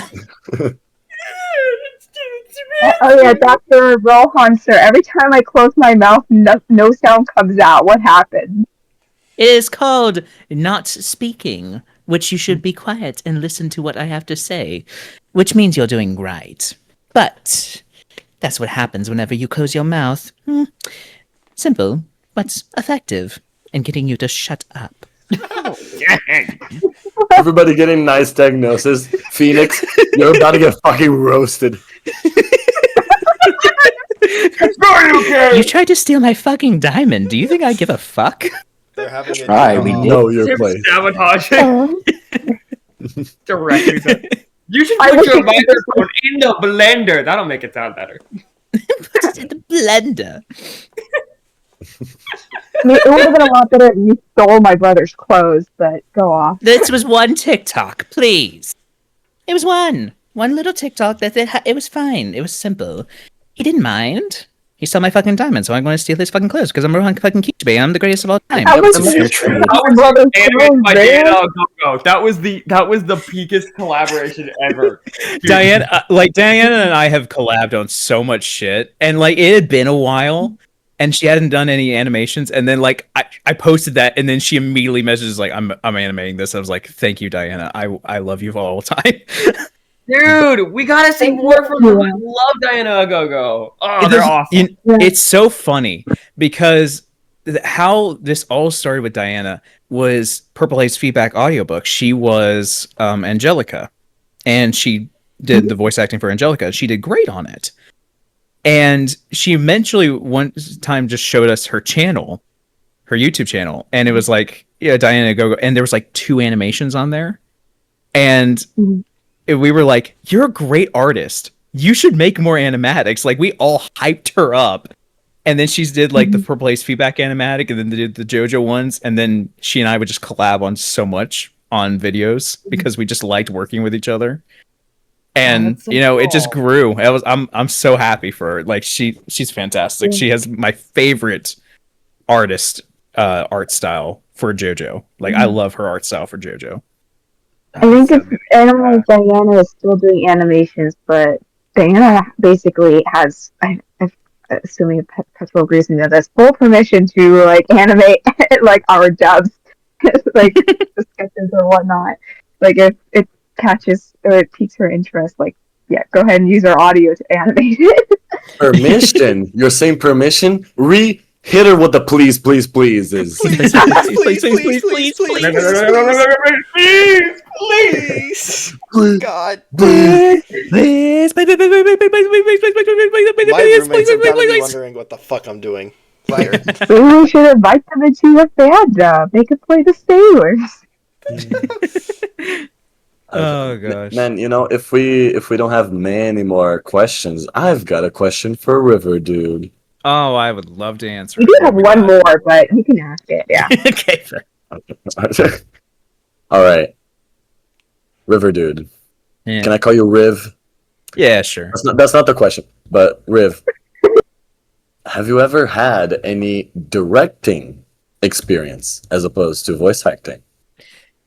Oh yeah, Dr. Rohan, sir. Every time I close my mouth, no sound comes out. What happened? It is called not speaking, which you should be quiet and listen to what I have to say, which means you're doing right. But that's what happens whenever you close your mouth. Simple, but effective in getting you to shut up. Everybody getting nice diagnosis. Phoenix, you're about to get fucking roasted. You tried to steal my fucking diamond. Do you think I give a fuck? They're having a Try, we Know your place. Sabotaging. Directly. You should I put wish your you could- microphone in the blender. That'll make it sound better. Put it in the blender. I mean, it would have been a lot better if you stole my brother's clothes, but go off. This was one TikTok, please. It was one little TikTok that it was fine. It was simple. He didn't mind. He stole my fucking diamond, so I'm going to steal his fucking clothes because I'm Rohan fucking Kishibe and I'm the greatest of all time. How much Fair trade. my brother's Anime by clothes, man? Diana Go-Go. That was the peakest collaboration ever. Dude, Diana and I have collabed on so much shit, and like it had been a while, and she hadn't done any animations, and then like I posted that, and then she immediately messages like I'm animating this. I was like, thank you, Diana. I love you all the time. Dude, we gotta see more from them. I love Diana Go-Go. Oh, they're awesome. It's so funny because how this all started with Diana was Purple Haze Feedback audiobook. She was Angelica, and she did the voice acting for Angelica. She did great on it. And she eventually one time just showed us her channel, her YouTube channel, and it was like, yeah, Diana Go-Go, and there was like 2 animations on there. And we were like, you're a great artist. You should make more animatics. Like, we all hyped her up. And then she did like the Purple Haze Feedback animatic, and then did the JoJo ones. And then she and I would just collab on so much on videos because we just liked working with each other. And so it just cool. grew. I'm so happy for her. Like she's fantastic. She has my favorite artist art style for JoJo. Like I love her art style for JoJo. I think Diana is still doing animations, but Diana basically has, I'm assuming Pettrull agrees with me on this, full permission to like animate like our dubs, like the sketches or whatnot. Like if it catches or it piques her interest, like yeah, go ahead and use our audio to animate it. Permission? You're saying permission? Hit her with the please is. Please. God. Please. My roommates have got to be wondering what the fuck I'm doing. Fire. Maybe we should invite them into a fan dub. They could play the sailors. Oh gosh. Man, if we don't have many more questions, I've got a question for Riverdude. Oh, I would love to answer. We do have one more, but you can ask it. Yeah. Okay, fair. All right. Riverdude. Yeah. Can I call you Riv? Yeah, sure. That's not the question, but Riv, have you ever had any directing experience as opposed to voice acting?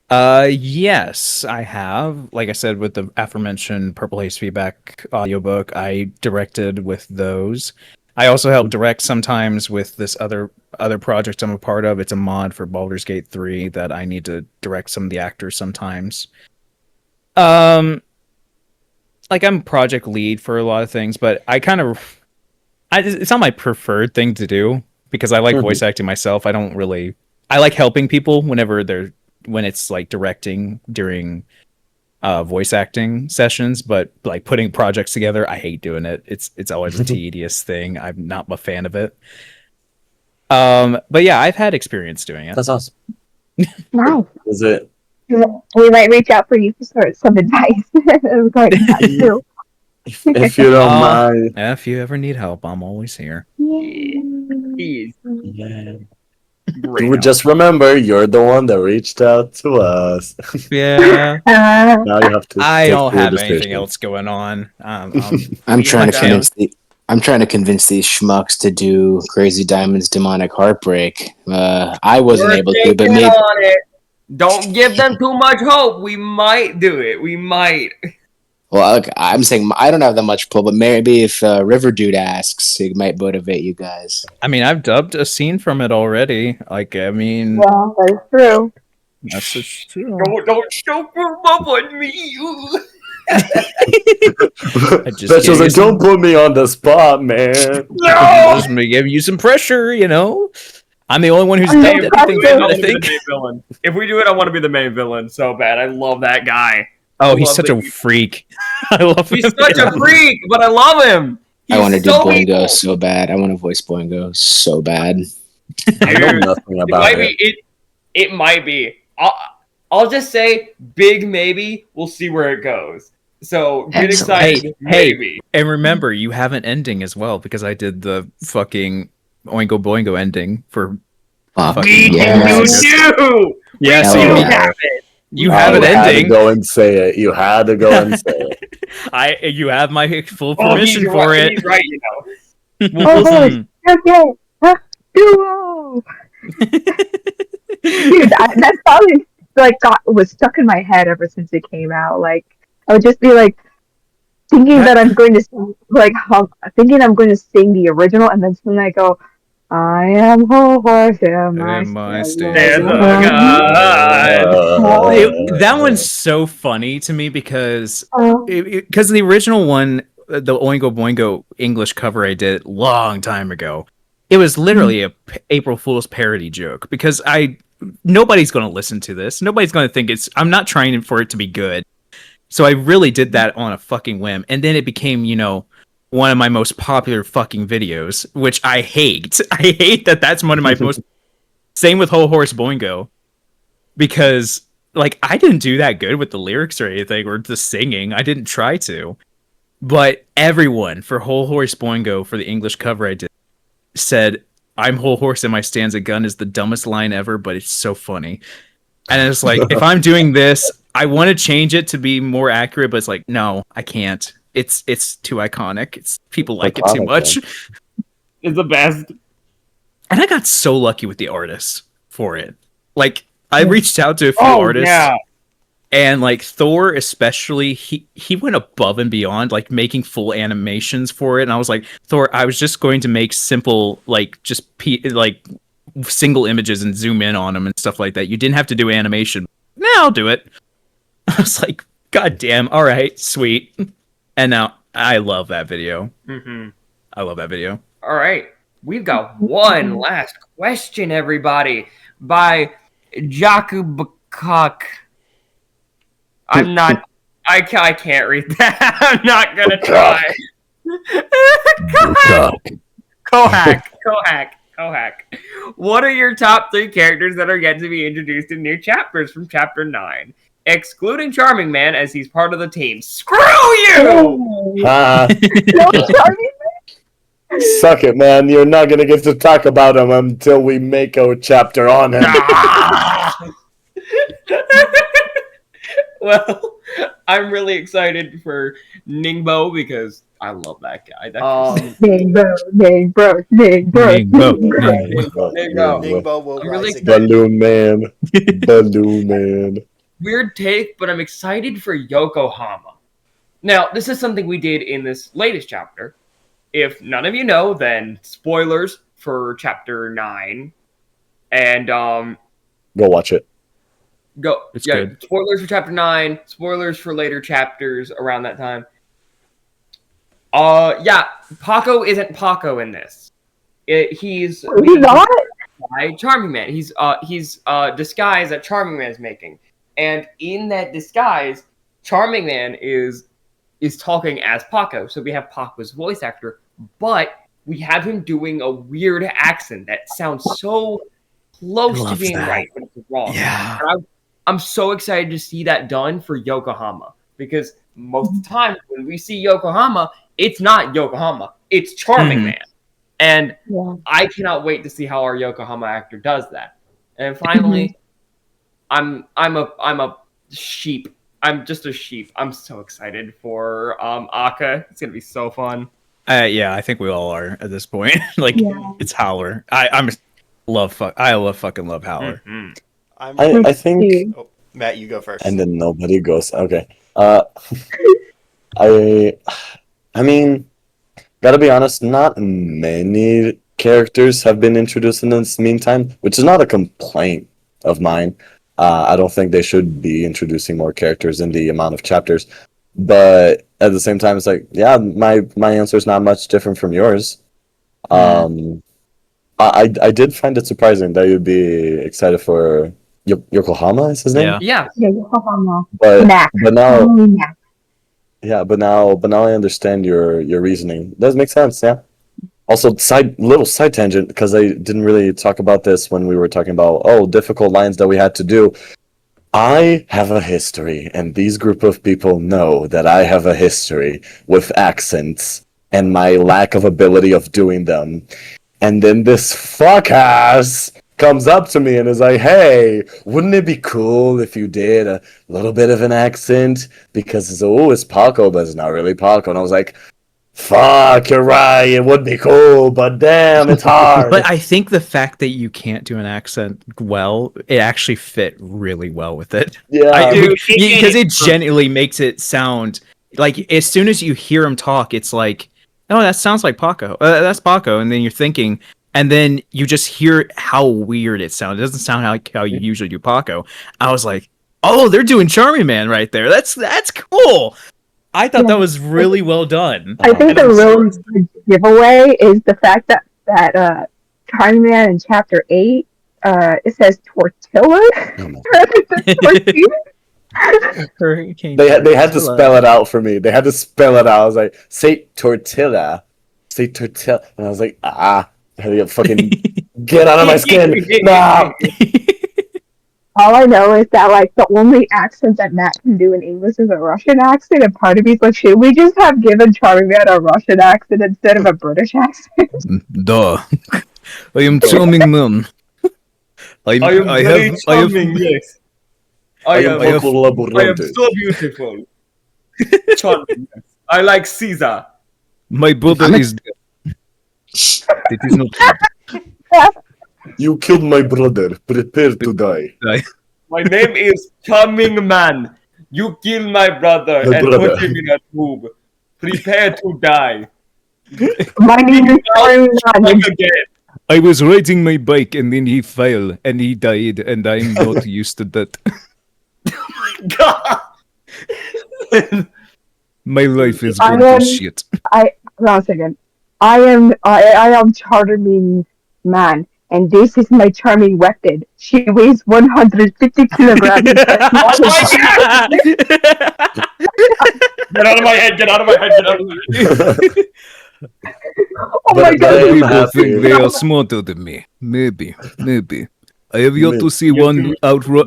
Yes, I have. Like I said, with the aforementioned Purple Haze Feedback audiobook, I directed with those. I also help direct sometimes with this other project I'm a part of. It's a mod for Baldur's Gate 3 that I need to direct some of the actors sometimes. Like I'm project lead for a lot of things, but it's not my preferred thing to do because I like voice acting myself. I like helping people when it's like directing during voice acting sessions, but like putting projects together, I hate doing it. It's always a tedious thing. I'm not a fan of it. But yeah, I've had experience doing it. That's awesome. Wow. Is it? We might reach out for you for some advice regarding that too. If you don't mind. If you ever need help, I'm always here. Jeez. Yeah. Great. Just remember, you're the one that reached out to us. Yeah. Now you have to. I take don't your have decision. anything else going on. I'm trying to convince these schmucks to do Crazy Diamond's Demonic Heartbreak. I wasn't We're able to, but thinking maybe. on it. Don't give them too much hope. We might do it. We might. Well, look, I'm saying I don't have that much pull, but maybe if Riverdude asks, it might motivate you guys. I mean, I've dubbed a scene from it already. Like, I mean, Well, that's true. that's just true. Don't move up on me. Petrul's like, don't put me on the spot, man. No. Just give you some pressure, you know. I'm the only one who's Hey, dubbed anything Petrul. good, I I want to be the think. main villain. If we do it, I want to be the main villain so bad. I love that guy. Oh, I he's love such that a freak. I love He's him. such a freak, but I love him. I want to do so Boingo evil. so bad. I want to voice Boingo so bad. I know Dude, nothing It about might it. be. It might be. I'll just say big maybe. We'll see where it goes. So get Excellent. excited. Hey, Maybe. And remember, you have an ending as well because I did the fucking Oingo Boingo ending for. Fuck We yes. do. Yeah, Hell so yeah. you, have it. you have an You had to ending. go and say it. You had to go and say it. You have my full Oh, permission he's for right, it. He's right. You know. Oh, okay. Duo. Dude, that probably was stuck in my head ever since it came out. Like I would just be like thinking that I'm going to thinking I'm going to sing the original, and then suddenly I go, "I am whole horse, am I Stand Stand the the God. That one's so funny to me because Oh, the original one, the Oingo Boingo English cover I did long time ago, it was literally a April Fool's parody joke because nobody's going to listen to this. Nobody's going to think I'm not trying for it to be good. So I really did that on a fucking whim. And then it became, one of my most popular fucking videos, which I hate. I hate that that's one of my most... Same with Whole Horse Boingo. Because, I didn't do that good with the lyrics or anything, or the singing. I didn't try to. But everyone, for Whole Horse Boingo, for the English cover I did, said, "I'm Whole Horse and my stands a gun" is the dumbest line ever, but it's so funny. And it's like, if I'm doing this, I want to change it to be more accurate, but it's like, no, I can't. It's too iconic. People like it too much. It's the best. And I got so lucky with the artists for it. I reached out to a few artists. Yeah. And Thor especially, he went above and beyond, making full animations for it. And I was like, Thor, I was just going to make simple, single images and zoom in on them and stuff like that. You didn't have to do animation. Nah, I'll do it. I was like, God damn, all right, sweet. And now I love that video. Mm-hmm. I love that video. All right. We've got one last question, everybody, by Jakubakak. I can't read that. I'm not going to try. Kohak. What are your top 3 characters that are yet to be introduced in new chapters from Chapter 9? Excluding Charming Man, as he's part of the team. Screw you! no, Charlie. Suck it, man. You're not going to get to talk about him until we make a chapter on him. Well, I'm really excited for Ningbo because I love that guy. Ningbo. Ningbo will I'm really rise again. Balloon man. Balloon man. Weird take, but I'm excited for Yokohama. Now, this is something we did in this latest chapter. If none of you know, then spoilers for chapter 9. And Go watch it. It's good. Spoilers for chapter 9, spoilers for later chapters around that time. Paco isn't Paco in this. He's not? Charming Man. He's disguise that Charming Man is making. And in that disguise, Charming Man is talking as Paco. So we have Paco's voice actor, but we have him doing a weird accent that sounds so close to being right, but it's wrong. Yeah. And I'm so excited to see that done for Yokohama, because most of the time when we see Yokohama, it's not Yokohama, it's Charming Man. And I cannot wait to see how our Yokohama actor does that. And finally, I'm a sheep. I'm just a sheep. I'm so excited for Aka. It's gonna be so fun. I think we all are at this point. It's Howler. I fucking love Howler. Mm-hmm. I think. Oh, Matt, you go first. And then nobody goes. Okay. I mean, gotta be honest. Not many characters have been introduced in this meantime, which is not a complaint of mine. I don't think they should be introducing more characters in the amount of chapters. But at the same time, it's like, yeah, my answer is not much different from yours. I did find it surprising that you'd be excited for Yokohama, is his name? Yeah. Yokohama. But Mac. now, Mac. yeah, but now I understand your reasoning. Does make sense, yeah. Also, side tangent, because I didn't really talk about this when we were talking about difficult lines that we had to do. I have a history, and these group of people know that I have a history with accents and my lack of ability of doing them. And then this fuck-ass comes up to me and is like, hey, wouldn't it be cool if you did a little bit of an accent? Because it's Paco, but it's not really Paco. And I was like, fuck, you're right, it would be cool, but damn, it's hard. But I think the fact that you can't do an accent well, it actually fit really well with it. Yeah. Because it genuinely makes it sound like, as soon as you hear him talk, it's like, oh, that sounds like Paco. That's Paco. And then you're thinking, and then you just hear how weird it sounds. It doesn't sound like how you usually do Paco. I was like, oh, they're doing Charming Man right there. That's cool. I thought that was really well done. I think the real giveaway is the fact that Charming Man in chapter 8, it says tortilla. Hurricane. They had to spell it out for me. They had to spell it out. I was like, say tortilla. Say tortilla. And I was like, fucking get out of my skin. Nah. All I know is that, like, the only accent that Matt can do in English is a Russian accent, and part of me's like, should we just have given Charming Man a Russian accent instead of a British accent? Duh. I am Charming Man. I am charming, yes. I am so beautiful. Charming. I like Caesar. My brother is dead. It is not true. You killed my brother. Prepare to die. My name is Charming Man. You kill my brother put him in a tube. Prepare to die. My name is Charming Man. I was riding my bike and then he fell and he died, and I'm not used to that. God. My life is going to shit. Hold on a second. I am Charming Man, and this is my charming weapon. She weighs 150 kilograms. Get out of my head! Get out of my head! Get out of my head! Oh my god! People think they are smarter than me. Maybe. I have yet to see one outrun.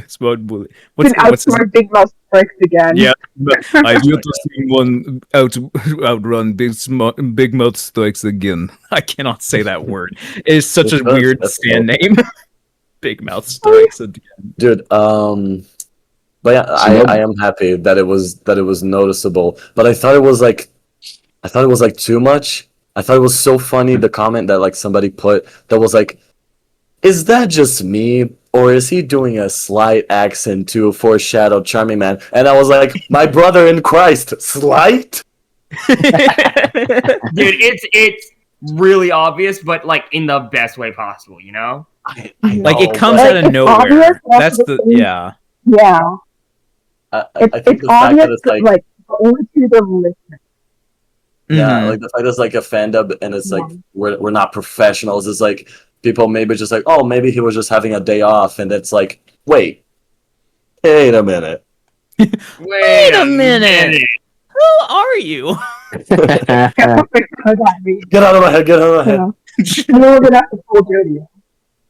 Smart bullet. What's outsmart Big Mouth Tricks again. Yeah, I've yet to see one outrun Big Mouth Strikes again. I cannot say that word. It's such a weird stand name. big mouth strikes at the end. Dude, but yeah, I am happy that it was noticeable. But I thought it was like too much. I thought it was so funny the comment that like somebody put that was like, is that just me? Or is he doing a slight accent to foreshadow Charming Man? And I was like, my brother in Christ, slight? Dude, it's really obvious, but like in the best way possible, you know? I Like know, it comes but out of nowhere. obvious, That's the yeah. I It's think the fact obvious, that it's but, like only to the listener. yeah, Mhm. like the fact that it's like a FANDUB and it's like we're not professionals. It's like people maybe just like, oh, maybe he was just having a day off, and it's like, wait a minute. Wait a minute. Who are you? Get out of my head, get out of my head. We're gonna have to pull Jody.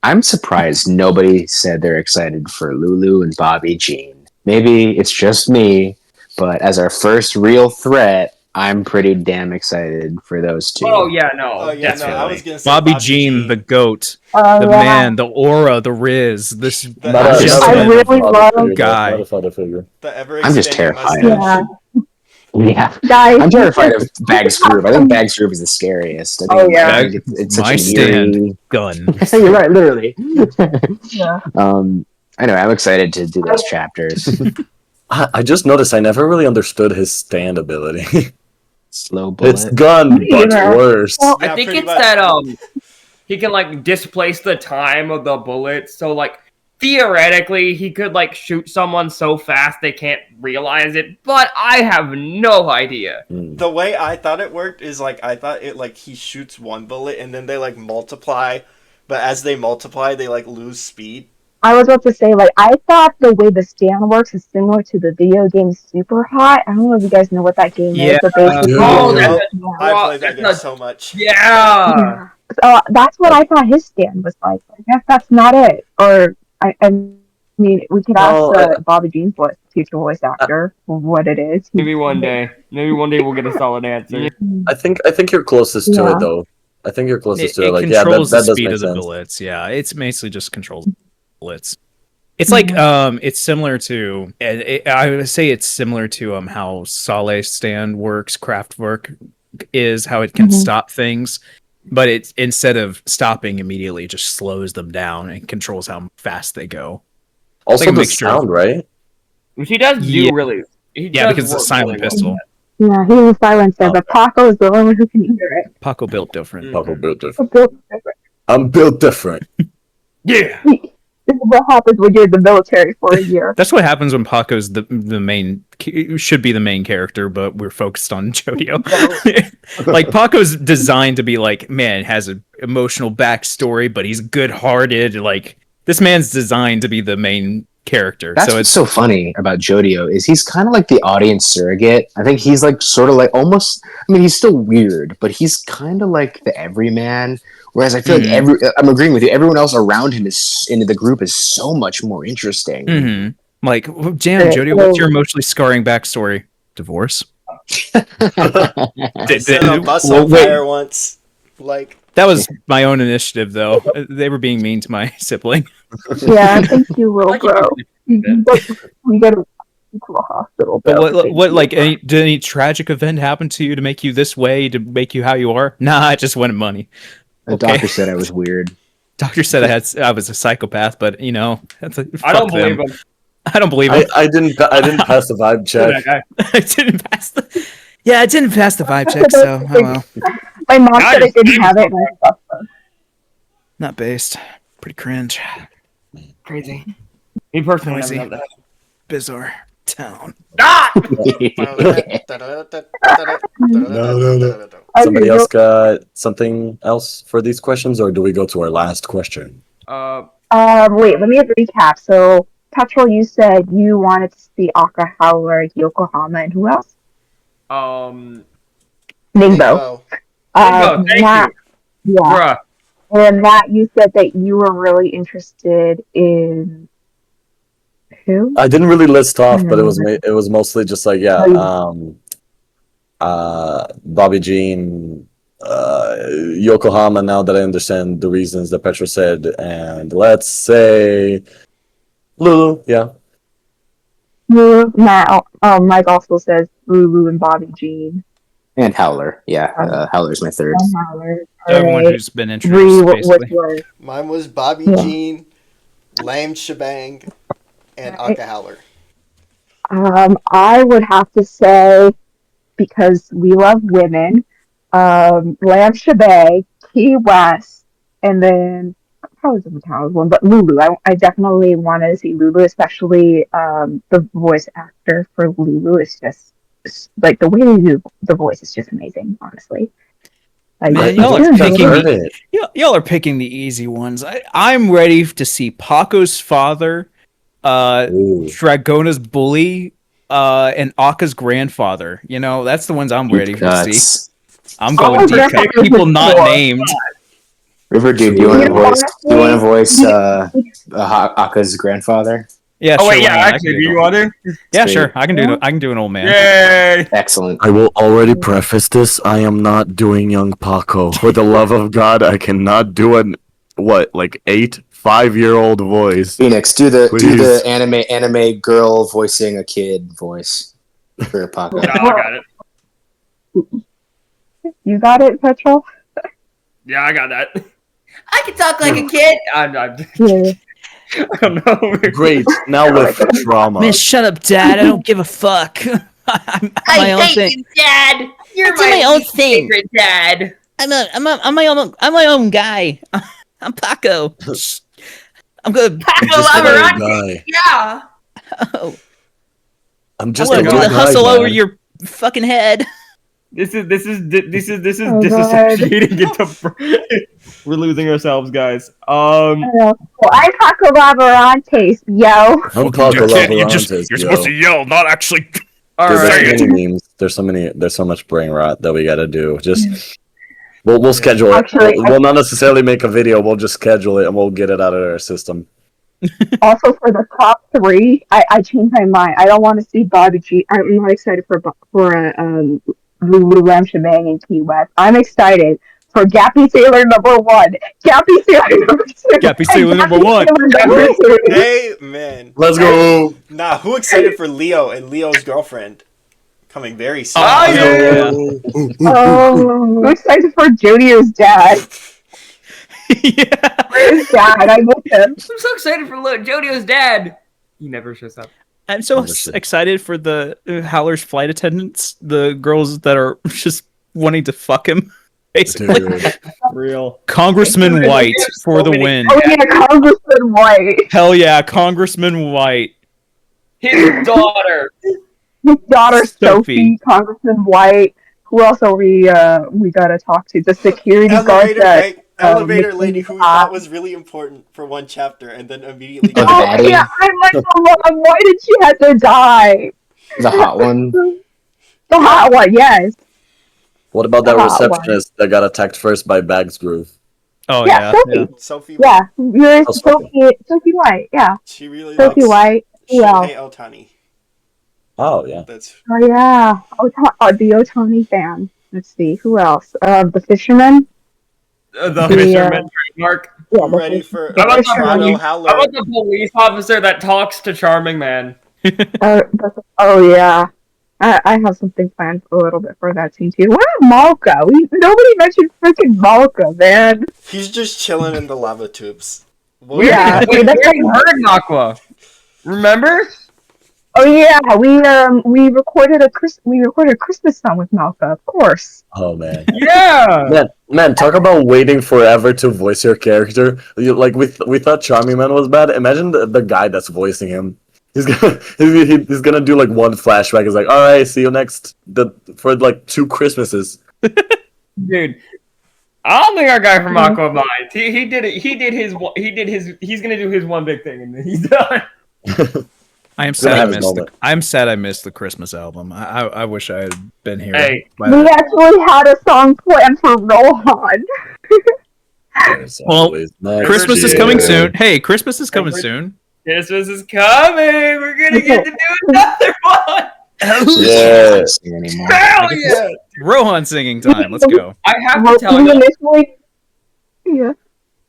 I'm surprised nobody said they're excited for Lulu and Bobby Jean. Maybe it's just me, but as our first real threat, I'm pretty damn excited for those two. Oh yeah, no. Oh yeah, no, I definitely. was gonna say Bobby Jean, the goat, the Yeah. man, the aura, the riz, this Not a- just- not a I really father love- figure, guy. not a father figure. The ever I'm just expanding terrified. mustache. Yeah. Yeah. Guys, I'm terrified of Bags Group. I think Bags Group is the scariest. I think, Oh, yeah. I think it's such My an stand. eerie... gun. You're right, literally. Yeah. I know, I'm excited to do those chapters. I just noticed I never really understood his stand ability. Slow bullet. It's gun, but Yeah. worse. Well, I Yeah, think pretty it's much. that he can like displace the time of the bullet, so like theoretically he could like shoot someone so fast they can't realize it, but I have no idea. The way I thought it worked is like I thought it like he shoots one bullet and then they like multiply, but as they multiply they like lose speed. I was about to say, like, I thought the way the stand works is similar to the video game Super Hot. I don't know if you guys know what that game Yeah, is, but basically, dude. Oh, Yep. that's I Well, played that game that's a- so much. yeah. yeah. So that's what I thought his stand was like. I guess that's not it. Or I mean, we could ask Well, Bobby Jean's future voice actor what it is. Maybe one day. Maybe one day we'll get a solid answer. I think you're closest to Yeah. it though. I think you're closest It to it. Like, yeah, controls that the does speed make of the sense. bullets. Yeah, it's basically just controls bullets. It's like it's similar to I would say it's similar to how Saleh's stand works, Kraftwerk is how it can stop things, but it's instead of stopping immediately, it just slows them down and controls how fast they go. Also Like a the mixture of- sound, right? Which he does do Yeah. really. He Yeah, does because it's a work silent really pistol. Yeah, he was silencer, but Paco is the only one who can hear it. Paco built different. well. Paco built different. Built different. I'm built different. Yeah. This is what happens when you're in the military for a year. That's what happens when Paco's the main should be the main character, but we're focused on Jojo. Like Paco's designed to be like, man, has an emotional backstory, but he's good-hearted. Like this man's designed to be the main character. That's so what's it's so funny about Jodio is he's kind of like the audience surrogate. I think he's like sort of like almost. I mean, he's still weird, but he's kind of like the everyman. Whereas I feel like I'm agreeing with you. Everyone else around him is in the group is so much more interesting. like, damn, Jodio, what's your emotionally scarring backstory? Divorce. I set a bus well, on wait. fire once. Like That was my own initiative, though. They were being mean to my sibling. Yeah, thank you, little Like you bro. did. We gotta go to a hospital. But bro. what like, did any tragic event happen to you to make you this way, to make you how you are? Nah, I just wanted money. The Okay. doctor said I was weird. Doctor said I was a psychopath, but you know, that's I don't believe him. I don't believe him. I didn't pass the vibe check. That guy. I didn't pass the. Yeah, I didn't pass the vibe check, so oh well. My mom God, said I it's didn't have it. And I thought so. Not based. Pretty cringe. Crazy. Me personally, Noisy. never done that. Bizarre town. Ah! Somebody else got something else for these questions, or do we go to our last question? Wait, let me recap. So, Petrol, you said you wanted to see Aka Howler, Yokohama, and who else? Um, Ningbo. Ningbo, thank Matt, yeah. bruh. And Matt, you said that you were really interested in who? I didn't really list off, but it was mostly just like Bobby Jean, Yokohama, now that I understand the reasons that Pettrull said, and let's say Lulu, yeah. Lulu. Now, Mike also says Lulu and Bobby Jean. And Howler. Yeah, Howler's my third. And Howler. Everyone Alright. who's been Bree, introduced, what's basically. yours? Mine was Bobby Yeah. Jean, Lamb Shebang, and Right. Aka Howler. I would have to say, because we love women, Lamb Shebang, Key West, and then probably the Metallic one, but Lulu. I definitely wanted to see Lulu, especially the voice actor for Lulu is just like the way they do the voice is just amazing, honestly. Like, Man, it's y'all are just picking good. Heard it. y'all are picking the easy ones. I'm ready to see Paco's father, Ooh. Dragona's bully, and Aka's grandfather. You know, that's the ones I'm ready to see. Nuts. I'm going Oh, deep cut. grandfather People was not cool. named. Riverdude, do you want to You know, voice? Do you want to voice honestly, Aka's grandfather? Yeah, Oh sure. wait, yeah, why not? I can actually, do do you it. want to? Yeah, Sweet. sure. I can do an old man. Yay! Excellent. I will already preface this. I am not doing young Paco. For the love of God, I cannot do an 5-year-old voice. Phoenix, do the Please. anime girl voicing a kid voice for Paco. No, I got it. You got it, Petrol? Yeah, I got that. I can talk like a kid. I'm Yeah. I don't know. Great. Now with trauma. Man, shut up, Dad. I don't give a fuck. I'm my own thing. you, Dad. You're It's my own thing. favorite dad. I'm my own guy. I'm Paco. I'm good. I'm just Paco another Lavarante. guy. Yeah. Oh, I'm I'm just gonna a do good the guy, hustle Dad. over your fucking head. This is Oh, disassociating into. We're losing ourselves, guys. Well, I'm Paco Lavarante, yo. I'm Paco Lavarante, yo. yell, not actually. All Dude, right. there's so many memes. There's so much brain rot that we gotta do. Just we'll schedule it. Actually, We'll not necessarily make a video. We'll just schedule it and we'll get it out of our system. Also, for the top three, I changed my mind. I don't want to see Bobby G. I'm not excited for Lulu Lamb Shebang and Key West. I'm excited for Gappy Sailor #1, Gappy Sailor #2, Gappy and Sailor Gappy #1. Sailor #3. Amen. Let's go. Nah, who excited for Leo and Leo's girlfriend? Coming very soon. Oh, yeah. Oh, I'm excited for Jodio's dad. Yeah. Where's dad? I miss him. I'm so excited for Jodio's dad. He never shows up. I'm so Understood. excited for the Howler's flight attendants, the girls that are just wanting to fuck him. Basically, Dude. Real. Congressman White for the win. Oh yeah, Congressman White. Hell yeah, Congressman White. His daughter. His daughter Sophie. Sophie, Congressman White. Who else are we gotta talk to? The security guard that elevator lady who we Mickey- thought was really important for one chapter and then immediately Oh, got the Oh baddie? yeah, I'm like, why did she have to die? The hot one. The hot one, yes. What about that Wow. receptionist that got attacked first by Bags Groove? Oh Yeah, yeah. Sophie. Sophie. Yeah, Oh, Sophie. Sophie White. Yeah, She really Sophie likes White. Who else? Shinhei Otani. Oh yeah. That's Oh yeah, the Otani fan. Let's see, who else? The fisherman. The The, fisherman trademark. Yeah, I'm the ready fish- for the How about the fisherman. Toronto police? Howler. How about the police officer that talks to Charming Man? Oh yeah, I have something planned a little bit for that scene too. What about Malka? Nobody mentioned freaking Malka, man. He's just chilling in the lava tubes. What? We Yeah, already that's heard Aqua. Remember? Oh yeah, we recorded a Christmas song with Malka, of course. Oh man. Yeah. Man, talk about waiting forever to voice your character. We thought Charming Man was bad. Imagine the guy that's voicing him. He's gonna do like one flashback. He's like, all right, see you for like 2 Christmases. Dude. I don't think our guy from Aqua minds. He did it. He's gonna do his one big thing and then he's done. I am He's gonna sad. have his moment. I'm sad. I missed the Christmas album. I wish I had been here. Hey. by We then. actually had a song planned for Rohan. There's Well, always next Christmas is year. coming soon. Hey, Christmas is coming soon. Christmas is coming. We're gonna get to do another one. Yeah. Sing anymore. Hell yeah! Rohan singing time. Let's go. I have to tell we you, initially, yeah.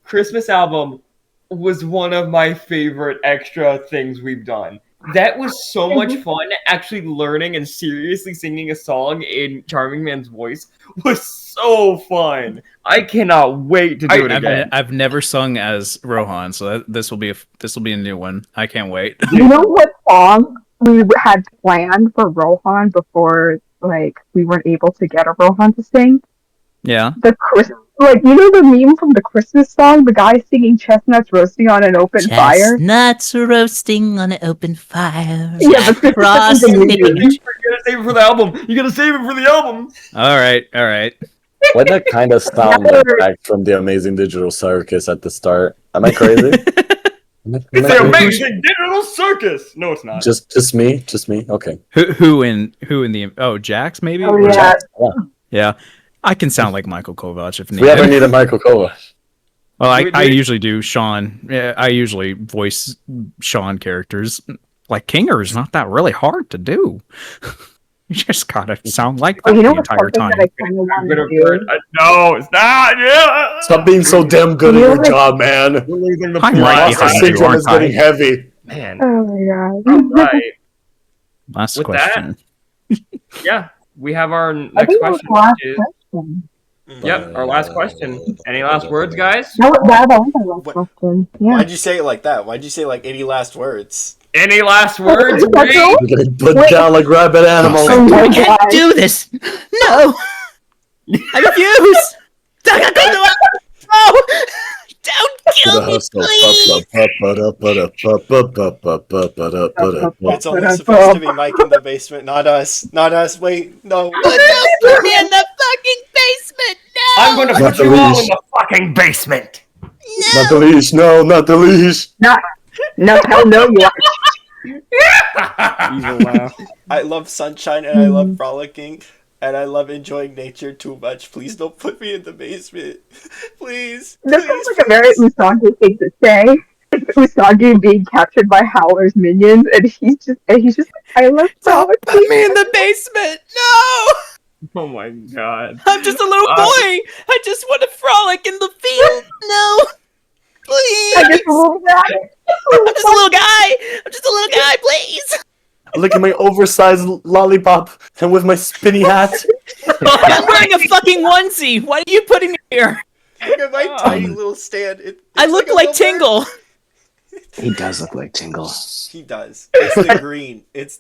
Christmas album was one of my favorite extra things we've done. That was so much fun. Actually learning and seriously singing a song in Charming Man's voice was so fun. I cannot wait to do it again. I've never sung as Rohan, so this will be a new one. I can't wait. You know what song we had planned for Rohan before, like, we weren't able to get a Rohan to sing? Yeah. The Christmas, like, you know the meme from the Christmas song, the guy singing chestnuts roasting on an open fire. Chestnuts roasting on an open fire. Yeah, but across this is the the You page. gotta save it for the album. You gotta save it for the album. All right. Why that kind of sound like back from the Amazing Digital Circus at the start? Am I crazy? It's the Amazing Digital Circus. No, it's not. Just me. Okay. Who in the Jax maybe? Oh, Or yeah. Jax? Yeah. I can sound like Michael Kovac if If we ever needed. need a Michael Kovac. Well, I Do we- usually do Sean. Yeah, I usually voice Sean characters. Like Kinger is not that really hard to do. You just gotta sound like that Oh, you know the what's entire something time. that I kind of I'm want gonna to burn. do? No, it's not. Yeah. Stop being so damn good at your job, man. We're losing the I'm plot. right Imposter behind you, syndrome aren't is getting I? heavy. Man. Oh my god. All right. Last With question. Yeah. We have our I next think that was question. the last Which is, question. yep, our last question. Any last words, guys? That was my last What- question. Yeah. Why'd you say it like that? Why'd you say like any last words? Any last words? That's Reed? all? We're getting put down like rabid animals. Oh my I can't god. do this. No. I refuse. No. Don't kill me, please. It's only supposed to be Mike in the basement, not us. Not us. Wait, no. But don't put me in the fucking basement. No. I'm going to Not put the you all leash. in the fucking basement. Not the leash. No, not the leash. No, hell no, you are. Evil laugh. I love sunshine and I love frolicking and I love enjoying nature too much. Please don't put me in the basement. Please. This please, sounds like a very please. Usagi thing to say. Usagi being captured by Howler's minions, and he's just like, I love Don't Howler. put me in the basement. No. Oh my god. I'm just a little boy. I just want to frolic in the field. No. Please. I just love that. I'm just a little guy. I'm just a little guy, please. Look at my oversized lollipop and with my spinny hat. I'm wearing a fucking onesie. Why are you putting me here? Look at my tiny little stand. I look a like little Tingle. He does look like Tingle. bird. He does. It's the green. It's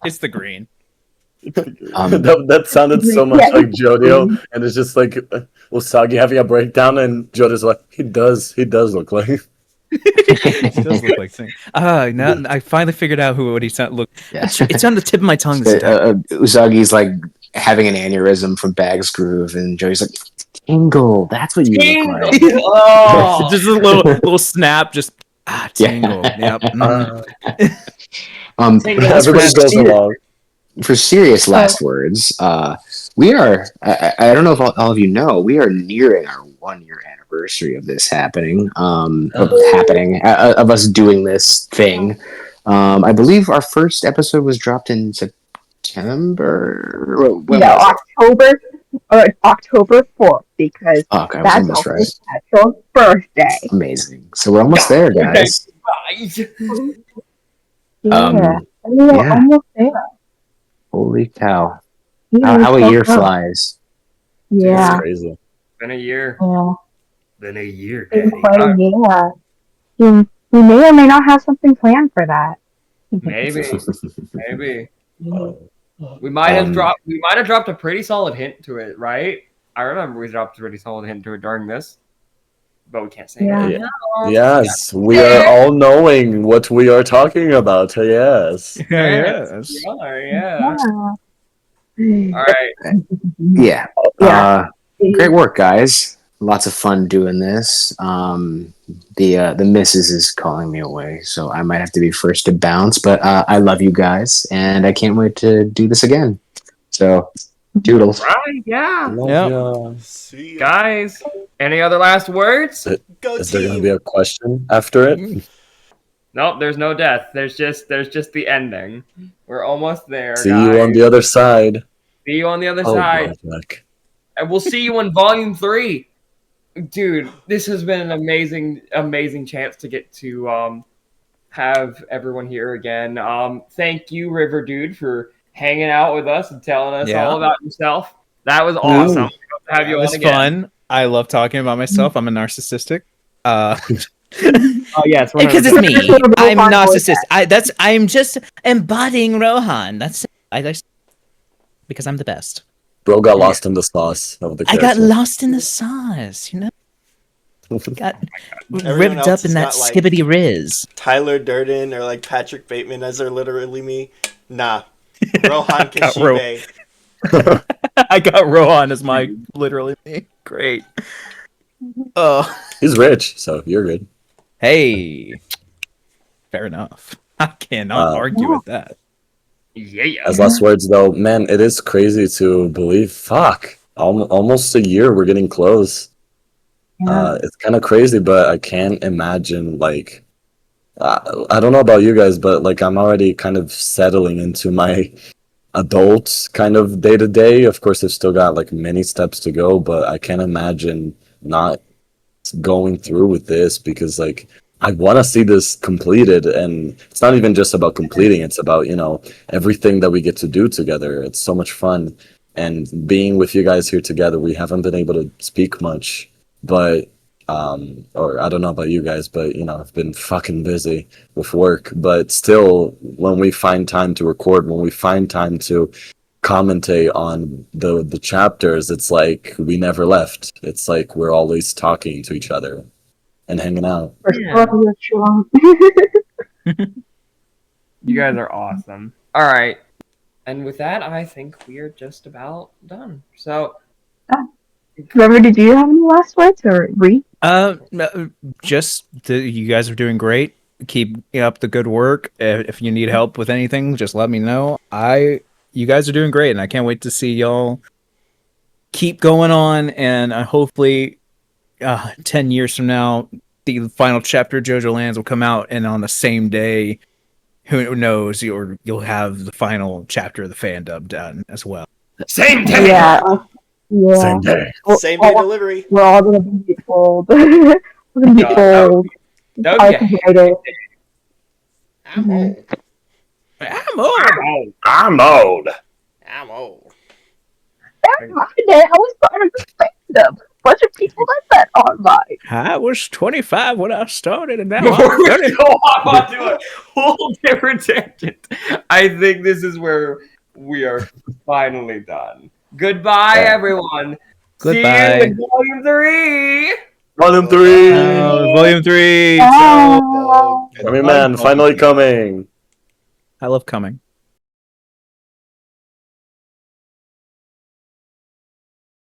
It's the green. That sounded so much like Jojo, and it's just like Usagi having a breakdown, and Jojo's like, he does look like. It does look like Tingle. Now I finally figured out what he sounded. Look, Yeah. it's on the tip of my tongue. This time. Usagi's like having an aneurysm from Bag's Groove, and Joey's like, Tingle, that's what you look like. Oh. Just a little snap. Just Tingle. Yeah. Yep. Everybody goes along. For serious last words, we are, I don't know if all of you know, we are nearing our 1-year anniversary of this happening, of us doing this thing. I believe our first episode was dropped in September. When No, was it? October 4th, because Okay, I was that's almost also right. special birthday. Amazing. So we're almost there, guys. Yeah, we're yeah. almost there. Holy cow. Yeah, How we're a year so close. flies. Yeah, That's crazy. Been a year. yeah. Been a year, It's Daddy. quite a year. We may or may not have something planned for that. Maybe. Maybe. We might have dropped a pretty solid hint to it, right? I remember we dropped a pretty solid hint to it during this. But we can't say Yeah. it. Yes, we are all knowing what we are talking about. Yes. Yes. We are, yeah. Yeah. All right. Yeah. Yeah. Great work, guys. Lots of fun doing this. The missus is calling me away, so I might have to be first to bounce. But I love you guys, and I can't wait to do this again. So, doodles. Right, yeah. Yeah. see ya. Guys, any other last words? Go Is there going to team. be a question after it? Nope, there's no death. There's just the ending. We're almost there. See guys. you on the other side. See you on the other Oh, side. Black. And we'll see you in Volume 3. Dude, this has been an amazing chance to get to have everyone here again. Thank you, Riverdude, for hanging out with us and telling us all about yourself. That was awesome. To have you It on was again. fun. I love talking about myself. I'm a narcissistic. Oh yes, Because 100%. it's me. I'm narcissist. I'm just embodying Rohan. That's because I'm the best. Bro got lost in the sauce of the I character. got lost in the sauce, you know. Got Everyone ripped else up has in that got, like, skibbity riz. Tyler Durden or like Patrick Bateman as are literally me. Nah. Rohan got Ro- Kishibe. I got Rohan as my literally me. Great. Oh, He's rich, so you're good. hey. Fair enough. I cannot argue with that. Yeah. As last words, though, man, it is crazy to believe. Fuck, almost a year. We're getting close. It's kind of crazy, but I can't imagine. Like, I don't know about you guys, but like, I'm already kind of settling into my adult kind of day to day. Of course, I've still got like many steps to go, but I can't imagine not going through with this because like I want to see this completed, and it's not even just about completing, it's about, you know, everything that we get to do together. It's so much fun, and being with you guys here together. We haven't been able to speak much, but or I don't know about you guys, but you know, I've been fucking busy with work, but still, when we find time to record, when we find time to commentate on the chapters, it's like we never left. It's like we're always talking to each other and hanging out. You guys are awesome. All right. And with that, I think we're just about done. So, Trevor, did you have any last words or Ree? You guys are doing great. Keep up the good work. If you need help with anything, just let me know. You guys are doing great, and I can't wait to see y'all keep going on. And hopefully, 10 years from now, the final chapter of JOJOLands will come out, and on the same day, who knows, you'll have the final chapter of the FANDUB done as well. same day. Yeah. Same day. Same day delivery. We're all gonna be old. We're gonna be old. Okay. I'm old. I'm old. I'm old. Back in my day, I was part of the fandom. Bunch of people like that online. I was 25 when I started, and now Before I'm we 30. go on to a whole different tangent, I think this is where we are finally done. Goodbye, everyone. Goodbye. See you in Volume 3. Volume 3. Volume 3. Bye. Coming man, finally coming. I love coming.